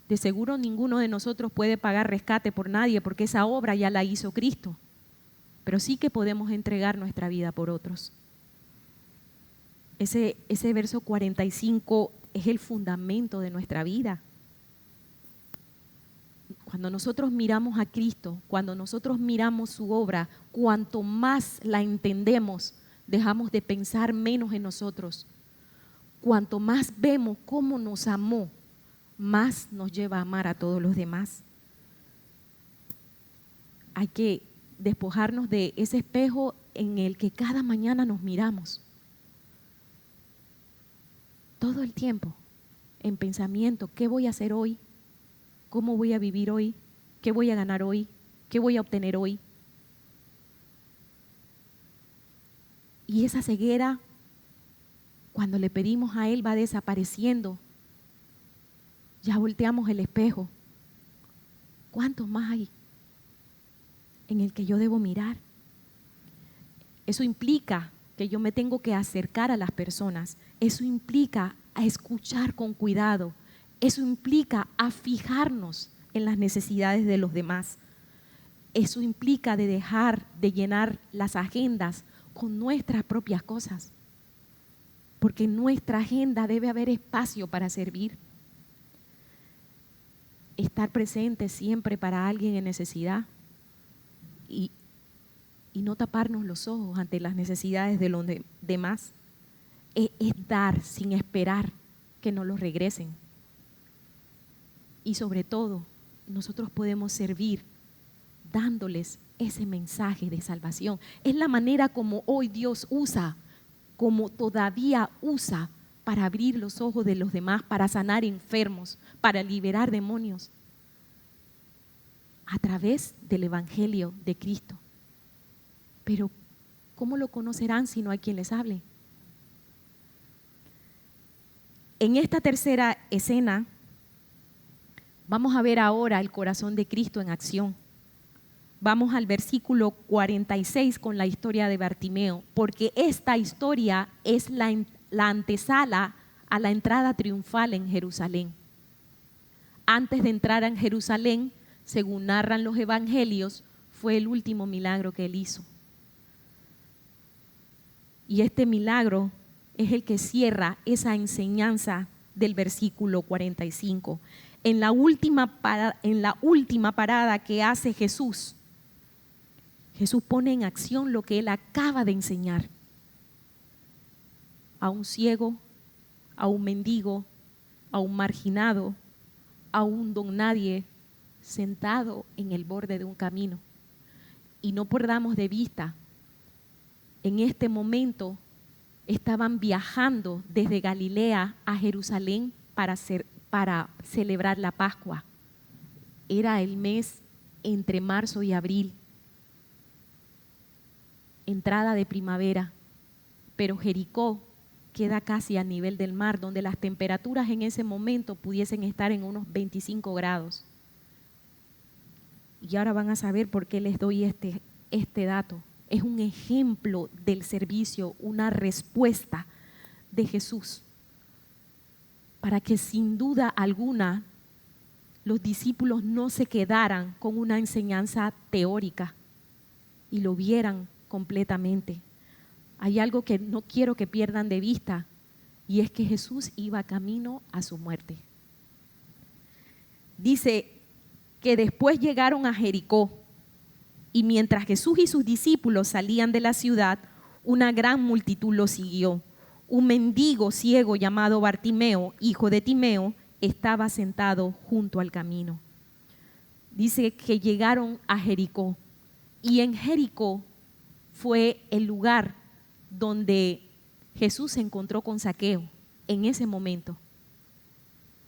De seguro ninguno de nosotros puede pagar rescate por nadie porque esa obra ya la hizo Cristo. Pero sí que podemos entregar nuestra vida por otros. Ese verso 45 es el fundamento de nuestra vida. Cuando nosotros miramos a Cristo, cuando nosotros miramos su obra, cuanto más la entendemos, dejamos de pensar menos en nosotros. Cuanto más vemos cómo nos amó, más nos lleva a amar a todos los demás. Hay que despojarnos de ese espejo en el que cada mañana nos miramos. Todo el tiempo, en pensamiento, ¿qué voy a hacer hoy? ¿Cómo voy a vivir hoy? ¿Qué voy a ganar hoy? ¿Qué voy a obtener hoy? Y esa ceguera, cuando le pedimos a Él, va desapareciendo. Ya volteamos el espejo. ¿Cuántos más hay en el que yo debo mirar? Eso implica que yo me tengo que acercar a las personas. Eso implica a escuchar con cuidado. Eso implica a fijarnos en las necesidades de los demás. Eso implica de dejar de llenar las agendas con nuestras propias cosas. Porque en nuestra agenda debe haber espacio para servir. Estar presente siempre para alguien en necesidad y no taparnos los ojos ante las necesidades de los demás. Es dar sin esperar que nos los regresen. Y sobre todo, nosotros podemos servir dándoles ese mensaje de salvación. Es la manera como hoy Dios usa, como todavía usa para abrir los ojos de los demás, para sanar enfermos, para liberar demonios, a través del Evangelio de Cristo. Pero, ¿cómo lo conocerán si no hay quien les hable? En esta tercera escena, vamos a ver ahora el corazón de Cristo en acción. Vamos al versículo 46 con la historia de Bartimeo, porque esta historia es la antesala a la entrada triunfal en Jerusalén. Antes de entrar en Jerusalén, según narran los evangelios, fue el último milagro que él hizo. Y este milagro es el que cierra esa enseñanza del versículo 45. En la última parada que hace Jesús, Jesús pone en acción lo que él acaba de enseñar. A un ciego, a un mendigo, a un marginado, a un don nadie, sentado en el borde de un camino. Y no perdamos de vista, en este momento estaban viajando desde Galilea a Jerusalén para celebrar la Pascua. Era el mes entre marzo y abril, entrada de primavera, pero Jericó queda casi a nivel del mar, donde las temperaturas en ese momento pudiesen estar en unos 25 grados. Y ahora van a saber por qué les doy este dato. Es un ejemplo del servicio, una respuesta de Jesús, para que sin duda alguna los discípulos no se quedaran con una enseñanza teórica y lo vieran completamente. Hay algo que no quiero que pierdan de vista, y es que Jesús iba camino a su muerte. Dice que después llegaron a Jericó, y mientras Jesús y sus discípulos salían de la ciudad, una gran multitud los siguió. Un mendigo ciego llamado Bartimeo, hijo de Timeo, estaba sentado junto al camino. Dice que llegaron a Jericó, y en Jericó fue el lugar donde Jesús se encontró con Zaqueo en ese momento,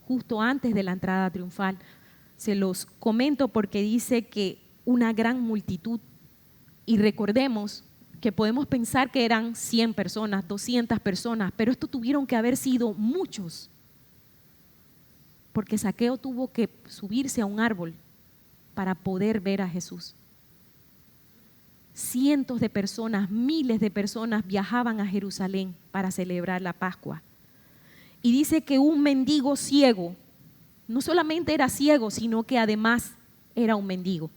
justo antes de la entrada triunfal. Se los comento porque dice que una gran multitud, y recordemos que podemos pensar que eran 100 personas, 200 personas, pero esto tuvieron que haber sido muchos, porque Zaqueo tuvo que subirse a un árbol para poder ver a Jesús. Cientos de personas, miles de personas viajaban a Jerusalén para celebrar la Pascua. Y dice que un mendigo ciego, no solamente era ciego, sino que además era un mendigo.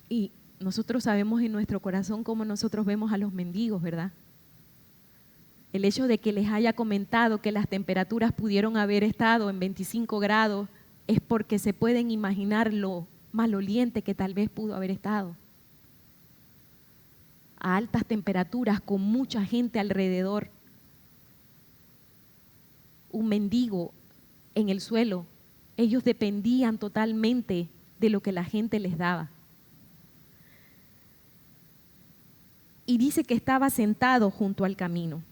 Y nosotros sabemos en nuestro corazón cómo nosotros vemos a los mendigos, ¿verdad? El hecho de que les haya comentado que las temperaturas pudieron haber estado en 25 grados es porque se pueden imaginar lo maloliente que tal vez pudo haber estado. A altas temperaturas, con mucha gente alrededor. Un mendigo en el suelo. Ellos dependían totalmente de lo que la gente les daba. Y dice que estaba sentado junto al camino.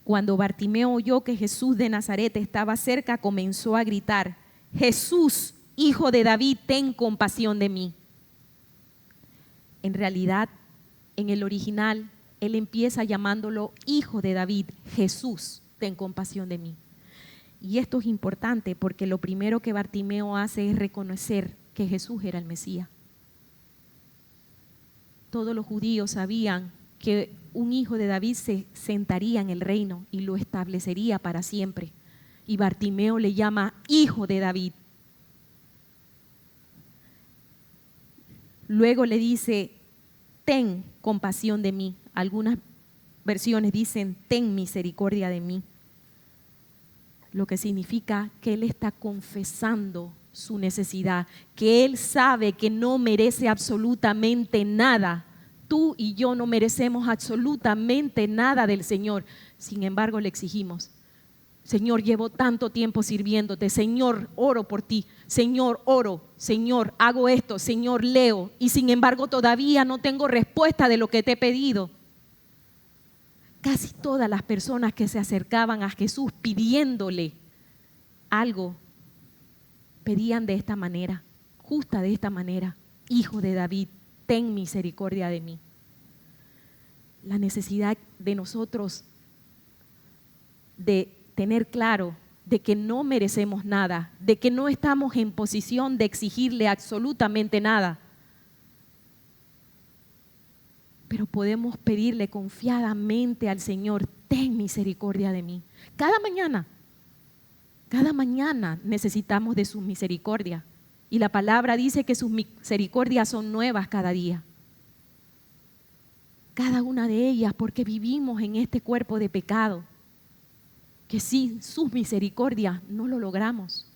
Cuando Bartimeo oyó que Jesús de Nazaret estaba cerca, comenzó a gritar: Jesús, Hijo de David, ten compasión de mí. En realidad, en el original, él empieza llamándolo Hijo de David, Jesús, ten compasión de mí. Y esto es importante porque lo primero que Bartimeo hace es reconocer que Jesús era el Mesías. Todos los judíos sabían que un hijo de David se sentaría en el reino y lo establecería para siempre. Y Bartimeo le llama Hijo de David. Luego le dice: ten compasión de mí. Algunas versiones dicen: ten misericordia de mí. Lo que significa que él está confesando su necesidad, que él sabe que no merece absolutamente nada. Tú y yo no merecemos absolutamente nada del Señor. Sin embargo, le exigimos: Señor, llevo tanto tiempo sirviéndote. Señor, oro por ti. Señor, oro. Señor, hago esto. Señor, leo. Y sin embargo, todavía no tengo respuesta de lo que te he pedido. Casi todas las personas que se acercaban a Jesús pidiéndole algo, pedían de esta manera, justa de esta manera: Hijo de David, ten misericordia de mí. La necesidad de nosotros de tener claro de que no merecemos nada, de que no estamos en posición de exigirle absolutamente nada, pero podemos pedirle confiadamente al Señor: ten misericordia de mí. Cada mañana necesitamos de su misericordia. Y la palabra dice que sus misericordias son nuevas cada día. Cada una de ellas, porque vivimos en este cuerpo de pecado, que sin sus misericordias no lo logramos.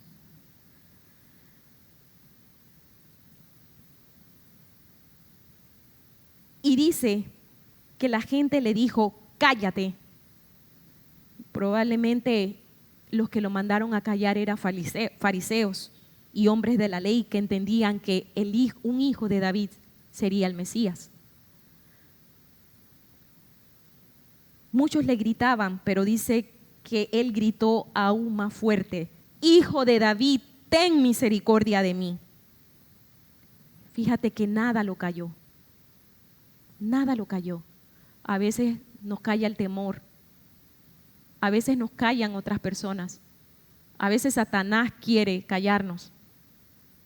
Y dice que la gente le dijo: cállate. Probablemente los que lo mandaron a callar eran fariseos y hombres de la ley que entendían que un hijo de David sería el Mesías. Muchos le gritaban, pero dice que él gritó aún más fuerte: Hijo de David, ten misericordia de mí. Fíjate que nada lo cayó. Nada lo cayó. A veces nos calla el temor. A veces nos callan otras personas. A veces Satanás quiere callarnos.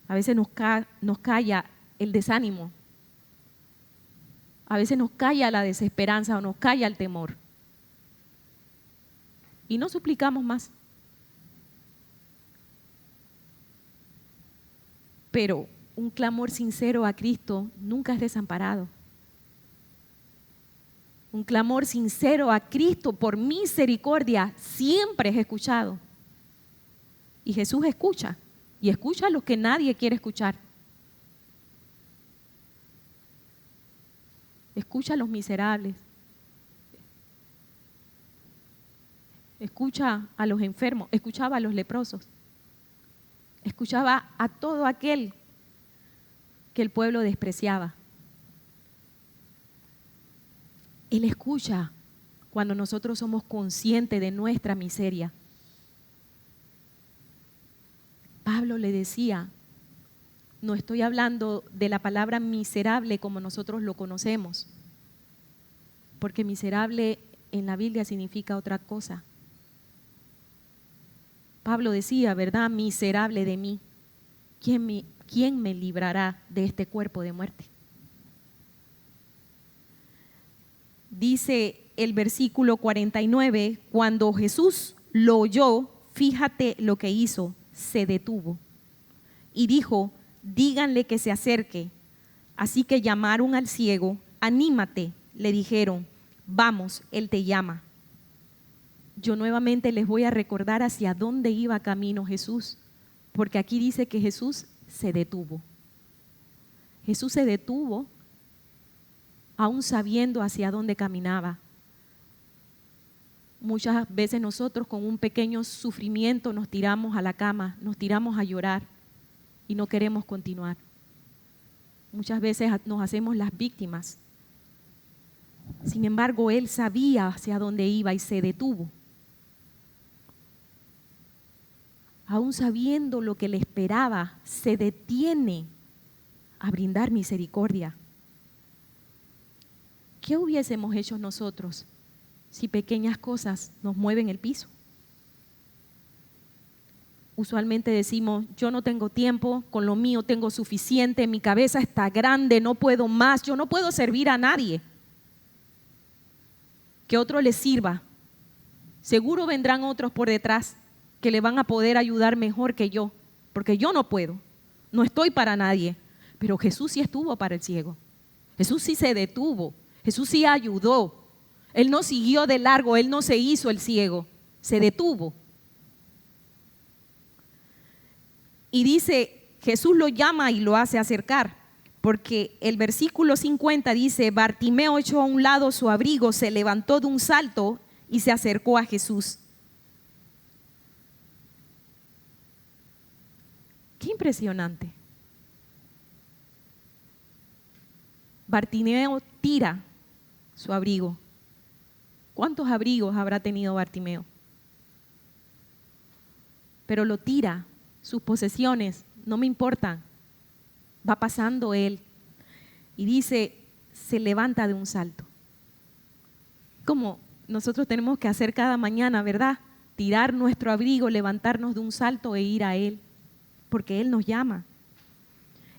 A veces nos calla el desánimo. A veces nos calla la desesperanza o nos calla el temor. Y no suplicamos más. Pero un clamor sincero a Cristo nunca es desamparado. Un clamor sincero a Cristo por misericordia siempre es escuchado. Y Jesús escucha, y escucha a los que nadie quiere escuchar. Escucha a los miserables. Escucha a los enfermos, escuchaba a los leprosos. Escuchaba a todo aquel que el pueblo despreciaba. Él escucha cuando nosotros somos conscientes de nuestra miseria. Pablo le decía, no estoy hablando de la palabra miserable como nosotros lo conocemos, porque miserable en la Biblia significa otra cosa. Pablo decía, ¿verdad? Miserable de mí. ¿Quién me librará de este cuerpo de muerte? Dice el versículo 49, cuando Jesús lo oyó, fíjate lo que hizo, se detuvo y dijo, díganle que se acerque. Así que llamaron al ciego, anímate, le dijeron, vamos, él te llama. Yo nuevamente les voy a recordar hacia dónde iba camino Jesús, porque aquí dice que Jesús se detuvo. Jesús se detuvo aún sabiendo hacia dónde caminaba. Muchas veces nosotros con un pequeño sufrimiento nos tiramos a la cama, nos tiramos a llorar y no queremos continuar. Muchas veces nos hacemos las víctimas. Sin embargo, Él sabía hacia dónde iba y se detuvo. Aún sabiendo lo que le esperaba, se detiene a brindar misericordia. ¿Qué hubiésemos hecho nosotros si pequeñas cosas nos mueven el piso? Usualmente decimos, yo no tengo tiempo, con lo mío tengo suficiente, mi cabeza está grande, no puedo más, yo no puedo servir a nadie. Que otro le sirva. Seguro vendrán otros por detrás que le van a poder ayudar mejor que yo, porque yo no puedo, no estoy para nadie. Pero Jesús sí estuvo para el ciego. Jesús sí se detuvo. Jesús sí ayudó. Él no siguió de largo, Él no se hizo el ciego, se detuvo. Y dice, Jesús lo llama y lo hace acercar, porque el versículo 50 dice, Bartimeo echó a un lado su abrigo, se levantó de un salto y se acercó a Jesús. Qué impresionante. Bartimeo tira su abrigo. ¿Cuántos abrigos habrá tenido Bartimeo? Pero lo tira, sus posesiones no me importan. Va pasando él y dice, se levanta de un salto. Como nosotros tenemos que hacer cada mañana, ¿verdad? Tirar nuestro abrigo, levantarnos de un salto e ir a Él, porque Él nos llama.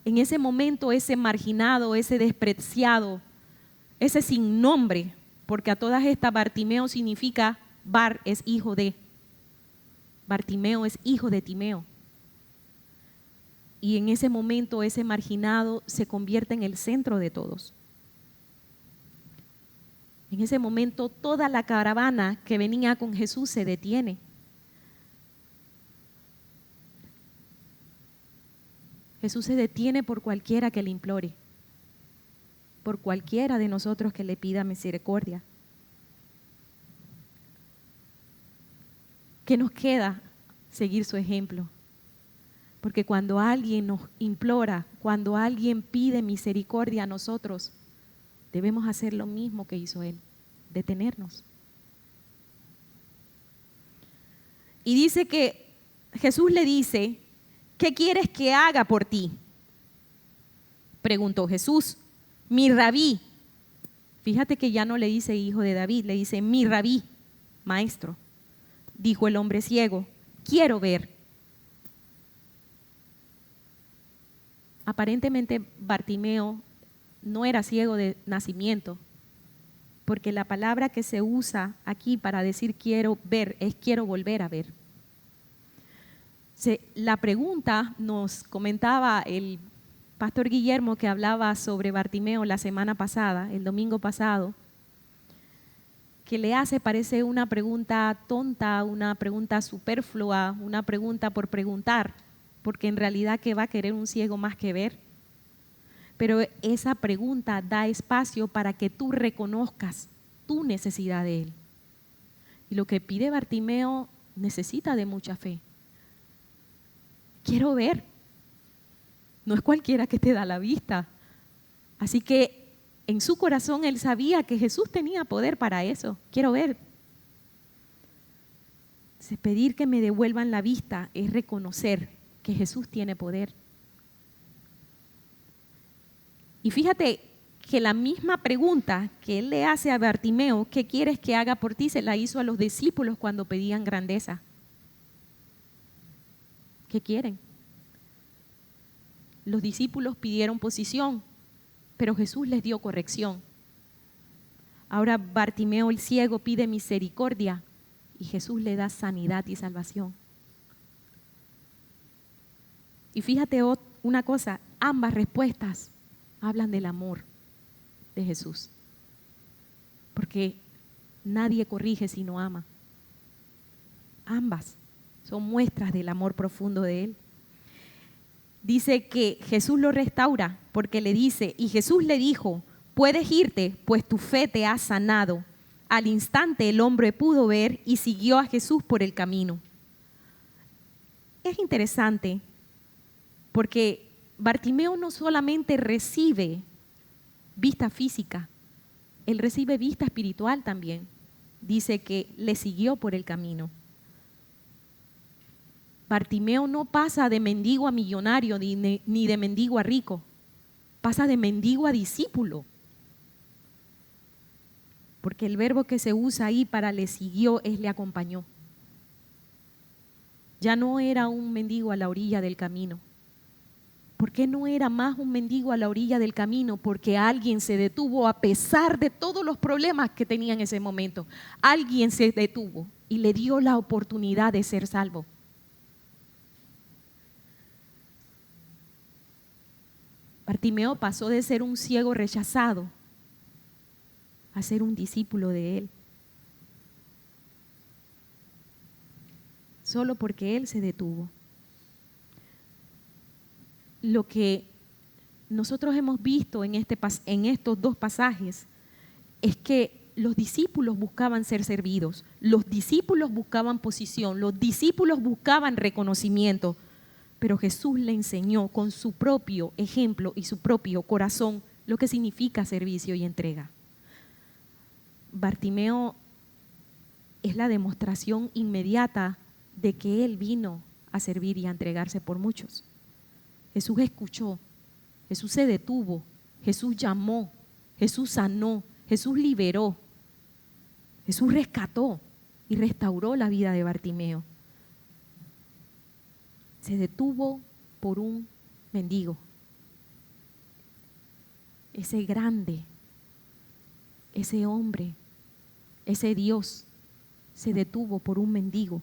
En ese momento, ese marginado, ese despreciado, ese sin nombre, porque a todas estas Bartimeo significa, Bar es hijo de, Bartimeo es hijo de Timeo. Y en ese momento ese marginado se convierte en el centro de todos. En ese momento toda la caravana que venía con Jesús se detiene. Jesús se detiene por cualquiera que le implore, por cualquiera de nosotros que le pida misericordia. ¿Qué nos queda? Seguir su ejemplo. Porque cuando alguien nos implora, cuando alguien pide misericordia a nosotros, debemos hacer lo mismo que hizo Él, detenernos. Y dice que Jesús le dice, ¿qué quieres que haga por ti? Preguntó Jesús, mi rabí. Fíjate que ya no le dice hijo de David, le dice mi rabí, maestro. Dijo el hombre ciego, quiero ver. Aparentemente Bartimeo no era ciego de nacimiento, porque la palabra que se usa aquí para decir quiero ver es quiero volver a ver. La pregunta nos comentaba el pastor Guillermo que hablaba sobre Bartimeo la semana pasada, el domingo pasado, que le hace parece una pregunta tonta, una pregunta superflua, una pregunta por preguntar, porque en realidad ¿qué va a querer un ciego más que ver? Pero esa pregunta da espacio para que tú reconozcas tu necesidad de Él. Y lo que pide Bartimeo necesita de mucha fe. Quiero ver. No es cualquiera que te da la vista. Así que en su corazón él sabía que Jesús tenía poder para eso. Quiero ver. Pedir que me devuelvan la vista es reconocer que Jesús tiene poder. Y fíjate que la misma pregunta que él le hace a Bartimeo, ¿qué quieres que haga por ti?, se la hizo a los discípulos cuando pedían grandeza. ¿Qué quieren? Los discípulos pidieron posición, pero Jesús les dio corrección. Ahora Bartimeo el ciego pide misericordia y Jesús le da sanidad y salvación. Y fíjate una cosa, ambas respuestas hablan del amor de Jesús, porque nadie corrige si no ama. Ambas son muestras del amor profundo de Él. Dice que Jesús lo restaura porque le dice, y Jesús le dijo, puedes irte, pues tu fe te ha sanado. Al instante el hombre pudo ver y siguió a Jesús por el camino. Es interesante porque Bartimeo no solamente recibe vista física, él recibe vista espiritual también. Dice que le siguió por el camino. Bartimeo no pasa de mendigo a millonario ni de mendigo a rico, pasa de mendigo a discípulo. Porque el verbo que se usa ahí para le siguió es le acompañó. Ya no era un mendigo a la orilla del camino. ¿Por qué no era más un mendigo a la orilla del camino? Porque alguien se detuvo a pesar de todos los problemas que tenía en ese momento. Alguien se detuvo y le dio la oportunidad de ser salvo. Bartimeo pasó de ser un ciego rechazado a ser un discípulo de Él. Solo porque Él se detuvo. Lo que nosotros hemos visto en estos dos pasajes es que los discípulos buscaban ser servidos, los discípulos buscaban posición, los discípulos buscaban reconocimiento, pero Jesús le enseñó con su propio ejemplo y su propio corazón lo que significa servicio y entrega. Bartimeo es la demostración inmediata de que él vino a servir y a entregarse por muchos. Jesús escuchó, Jesús se detuvo, Jesús llamó, Jesús sanó, Jesús liberó, Jesús rescató y restauró la vida de Bartimeo. Se detuvo por un mendigo. Ese grande, ese hombre, ese Dios se detuvo por un mendigo.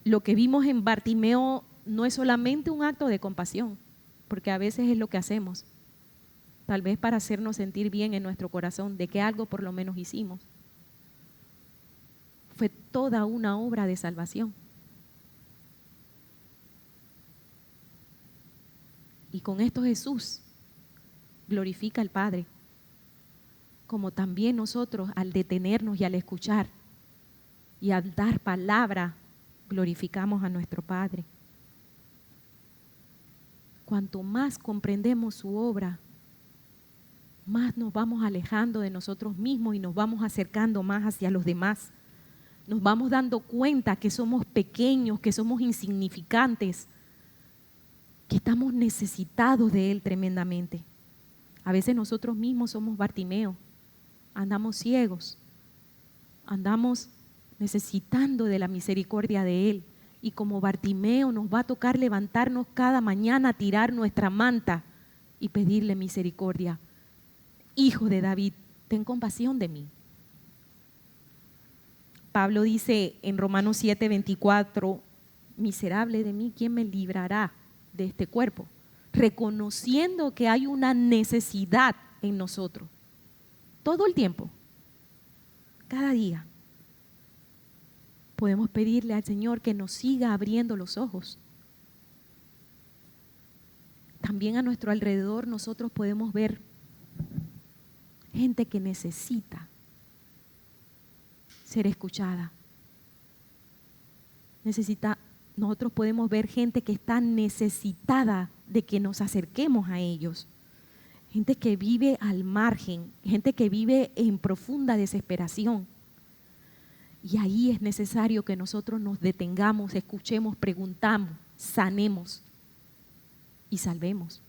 Lo que vimos en Bartimeo no es solamente un acto de compasión, porque a veces es lo que hacemos, tal vez para hacernos sentir bien en nuestro corazón de que algo por lo menos hicimos. Fue toda una obra de salvación. Y con esto Jesús glorifica al Padre, como también nosotros al detenernos y al escuchar y al dar palabra, glorificamos a nuestro Padre. Cuanto más comprendemos su obra, más nos vamos alejando de nosotros mismos y nos vamos acercando más hacia los demás. Nos vamos dando cuenta que somos pequeños, que somos insignificantes, que estamos necesitados de Él tremendamente. A veces nosotros mismos somos Bartimeo, andamos ciegos, andamos necesitando de la misericordia de Él. Y como Bartimeo nos va a tocar levantarnos cada mañana, tirar nuestra manta y pedirle misericordia. Hijo de David, ten compasión de mí. Pablo dice en Romanos 7:24, miserable de mí, ¿quién me librará de este cuerpo? Reconociendo que hay una necesidad en nosotros, todo el tiempo, cada día. Podemos pedirle al Señor que nos siga abriendo los ojos. También a nuestro alrededor nosotros podemos ver gente que necesita ser escuchada, necesita nosotros podemos ver gente que está necesitada de que nos acerquemos a ellos. Gente que vive al margen, gente que vive en profunda desesperación. Y ahí es necesario que nosotros nos detengamos, escuchemos, preguntamos, sanemos y salvemos.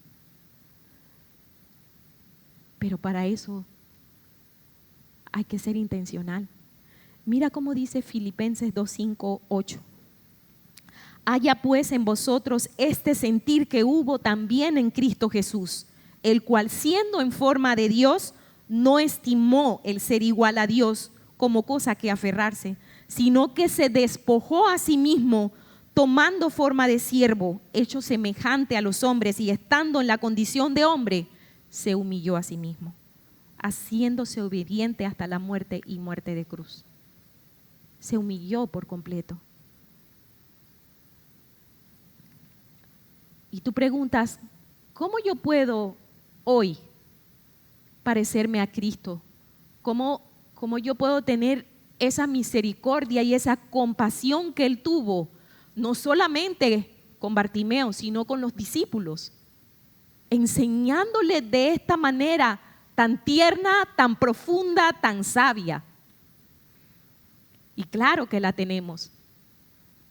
Pero para eso hay que ser intencional. Mira cómo dice Filipenses 2:5-8. Haya pues en vosotros este sentir que hubo también en Cristo Jesús, el cual siendo en forma de Dios, no estimó el ser igual a Dios como cosa que aferrarse, sino que se despojó a sí mismo, tomando forma de siervo, hecho semejante a los hombres, y estando en la condición de hombre, se humilló a sí mismo, haciéndose obediente hasta la muerte y muerte de cruz. Se humilló por completo. Y tú preguntas, ¿cómo yo puedo hoy parecerme a Cristo? ¿Cómo yo puedo tener esa misericordia y esa compasión que Él tuvo, no solamente con Bartimeo, sino con los discípulos, enseñándole de esta manera tan tierna, tan profunda, tan sabia? Y claro que la tenemos,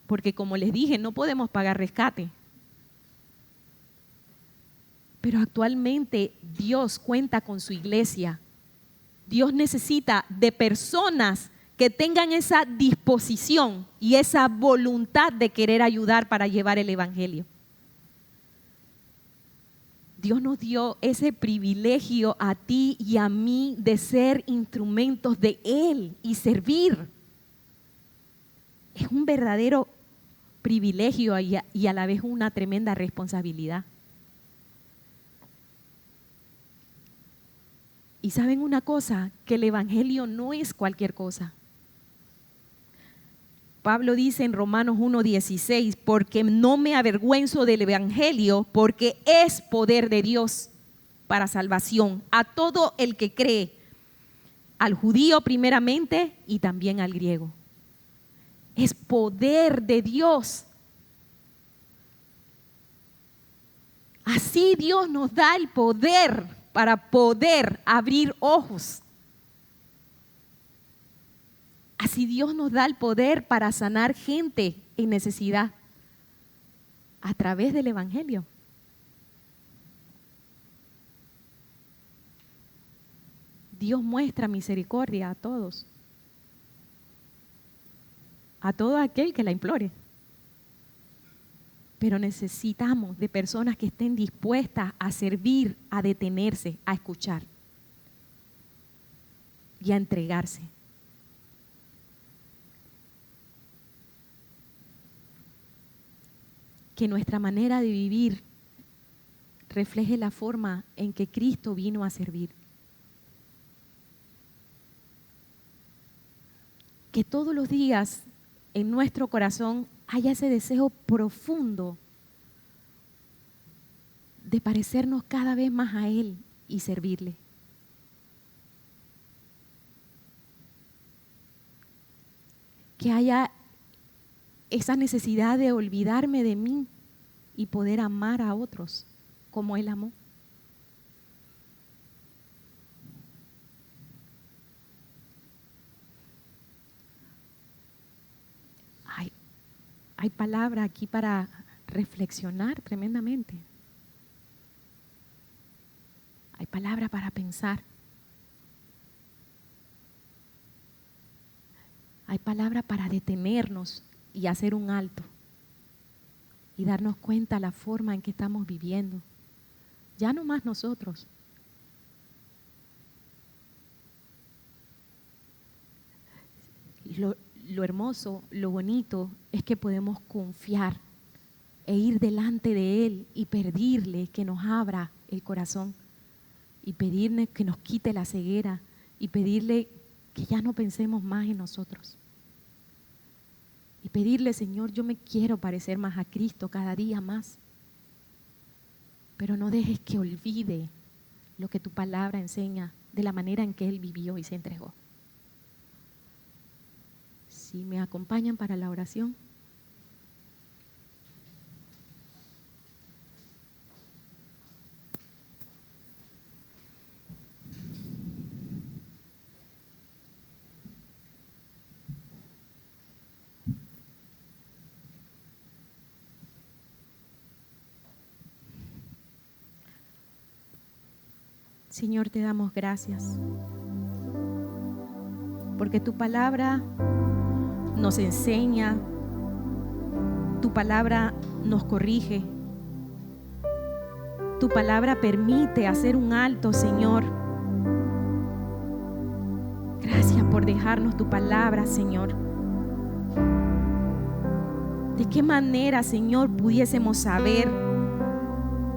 porque como les dije, no podemos pagar rescate. Pero actualmente Dios cuenta con su iglesia. Dios necesita de personas que tengan esa disposición y esa voluntad de querer ayudar para llevar el evangelio. Dios nos dio ese privilegio a ti y a mí de ser instrumentos de Él y servir. Es un verdadero privilegio y a la vez una tremenda responsabilidad. Y saben una cosa, que el evangelio no es cualquier cosa. Pablo dice en Romanos 1:16, porque no me avergüenzo del evangelio, porque es poder de Dios para salvación a todo el que cree, al judío primeramente y también al griego. Es poder de Dios. Así Dios nos da el poder para poder abrir ojos. Así Dios nos da el poder para sanar gente en necesidad a través del evangelio. Dios muestra misericordia a todos, a todo aquel que la implore. Pero necesitamos de personas que estén dispuestas a servir, a detenerse, a escuchar y a entregarse. Que nuestra manera de vivir refleje la forma en que Cristo vino a servir. Que todos los días en nuestro corazón haya ese deseo profundo de parecernos cada vez más a Él y servirle. Que haya esa necesidad de olvidarme de mí y poder amar a otros como Él amó. Hay palabra aquí para reflexionar tremendamente. Hay palabra para pensar. Hay palabra para detenernos y hacer un alto y darnos cuenta la forma en que estamos viviendo. Ya no más nosotros. Lo hermoso, lo bonito es que podemos confiar e ir delante de Él y pedirle que nos abra el corazón y pedirle que nos quite la ceguera y pedirle que ya no pensemos más en nosotros. Y pedirle, Señor, yo me quiero parecer más a Cristo cada día más. Pero no dejes que olvide lo que tu palabra enseña de la manera en que Él vivió y se entregó. Si me acompañan para la oración. Señor, te damos gracias, porque tu palabra nos enseña, tu palabra nos corrige, tu palabra permite hacer un alto, Señor. Gracias por dejarnos tu palabra, Señor. ¿De qué manera, Señor, pudiésemos saber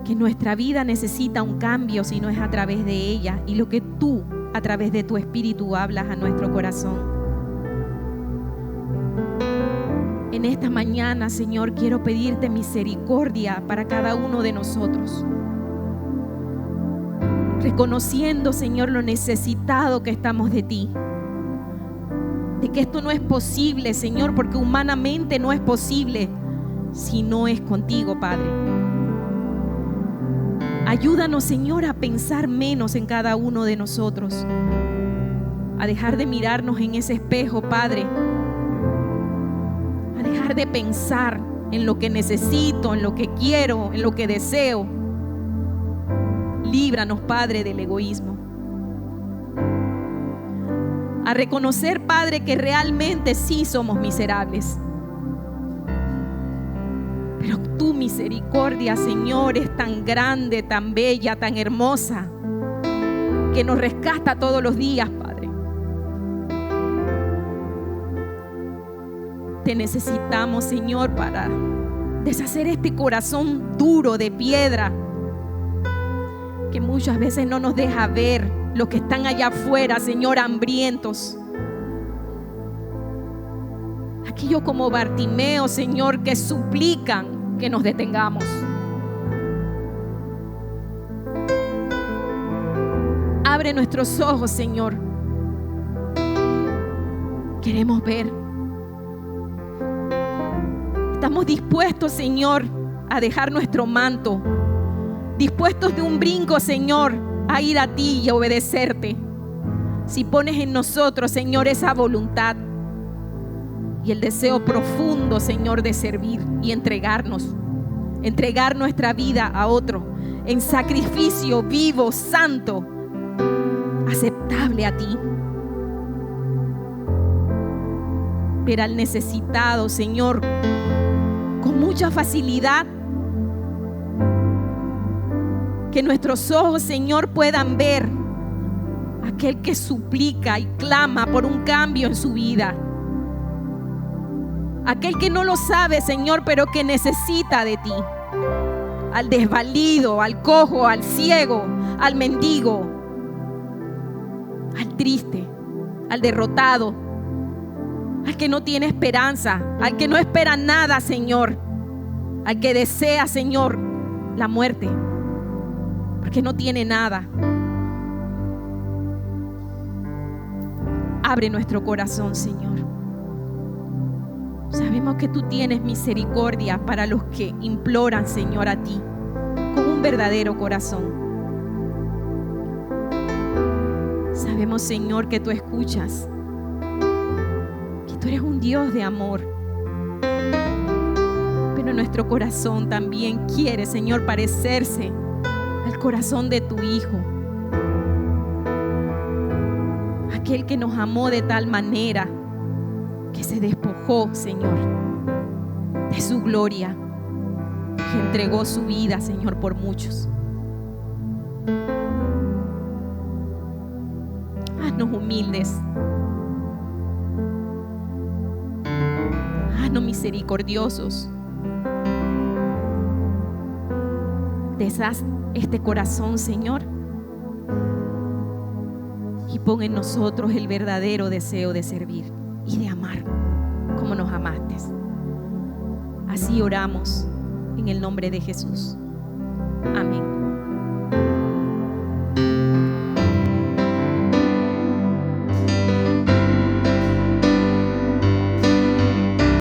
que nuestra vida necesita un cambio si no es a través de ella y lo que tú, a través de tu Espíritu, hablas a nuestro corazón? En esta mañana, Señor, quiero pedirte misericordia para cada uno de nosotros, reconociendo, Señor, lo necesitado que estamos de ti, de que esto no es posible, Señor, porque humanamente no es posible si no es contigo, Padre. Ayúdanos, Señor, a pensar menos en cada uno de nosotros, a dejar de mirarnos en ese espejo, Padre, a dejar de pensar en lo que necesito, en lo que quiero, en lo que deseo. Líbranos, Padre, del egoísmo. A reconocer, Padre, que realmente sí somos miserables. Pero tu misericordia, Señor, es tan grande, tan bella, tan hermosa, que nos rescata todos los días, Padre. Te necesitamos, Señor, para deshacer este corazón duro de piedra que muchas veces no nos deja ver los que están allá afuera, Señor, hambrientos. Aquellos como Bartimeo, Señor, que suplican que nos detengamos. Abre nuestros ojos, Señor. Queremos ver. Estamos dispuestos, Señor, a dejar nuestro manto, dispuestos de un brinco, Señor, a ir a ti y a obedecerte. Si pones en nosotros, Señor, esa voluntad y el deseo profundo, Señor, de servir y entregar nuestra vida a otro en sacrificio vivo, santo, aceptable a ti. Ver al necesitado, Señor, con mucha facilidad. Que nuestros ojos, Señor, puedan ver aquel que suplica y clama por un cambio en su vida. Aquel que no lo sabe, Señor, pero que necesita de ti. Al desvalido, al cojo, al ciego, al mendigo, al triste, al derrotado, al que no tiene esperanza, al que no espera nada, Señor, al que desea, Señor, la muerte, porque no tiene nada. Abre nuestro corazón, Señor. Sabemos que tú tienes misericordia para los que imploran, Señor, a ti con un verdadero corazón. Sabemos, Señor, que tú escuchas, que tú eres un Dios de amor. Pero nuestro corazón también quiere, Señor, parecerse al corazón de tu Hijo. Aquel que nos amó de tal manera que se despojó, Señor, de su gloria, que entregó su vida, Señor, por muchos. Haznos humildes, haznos misericordiosos. Deshaz este corazón, Señor, y pon en nosotros el verdadero deseo de servir y de amar como nos amaste. Así oramos en el nombre de Jesús. Amén.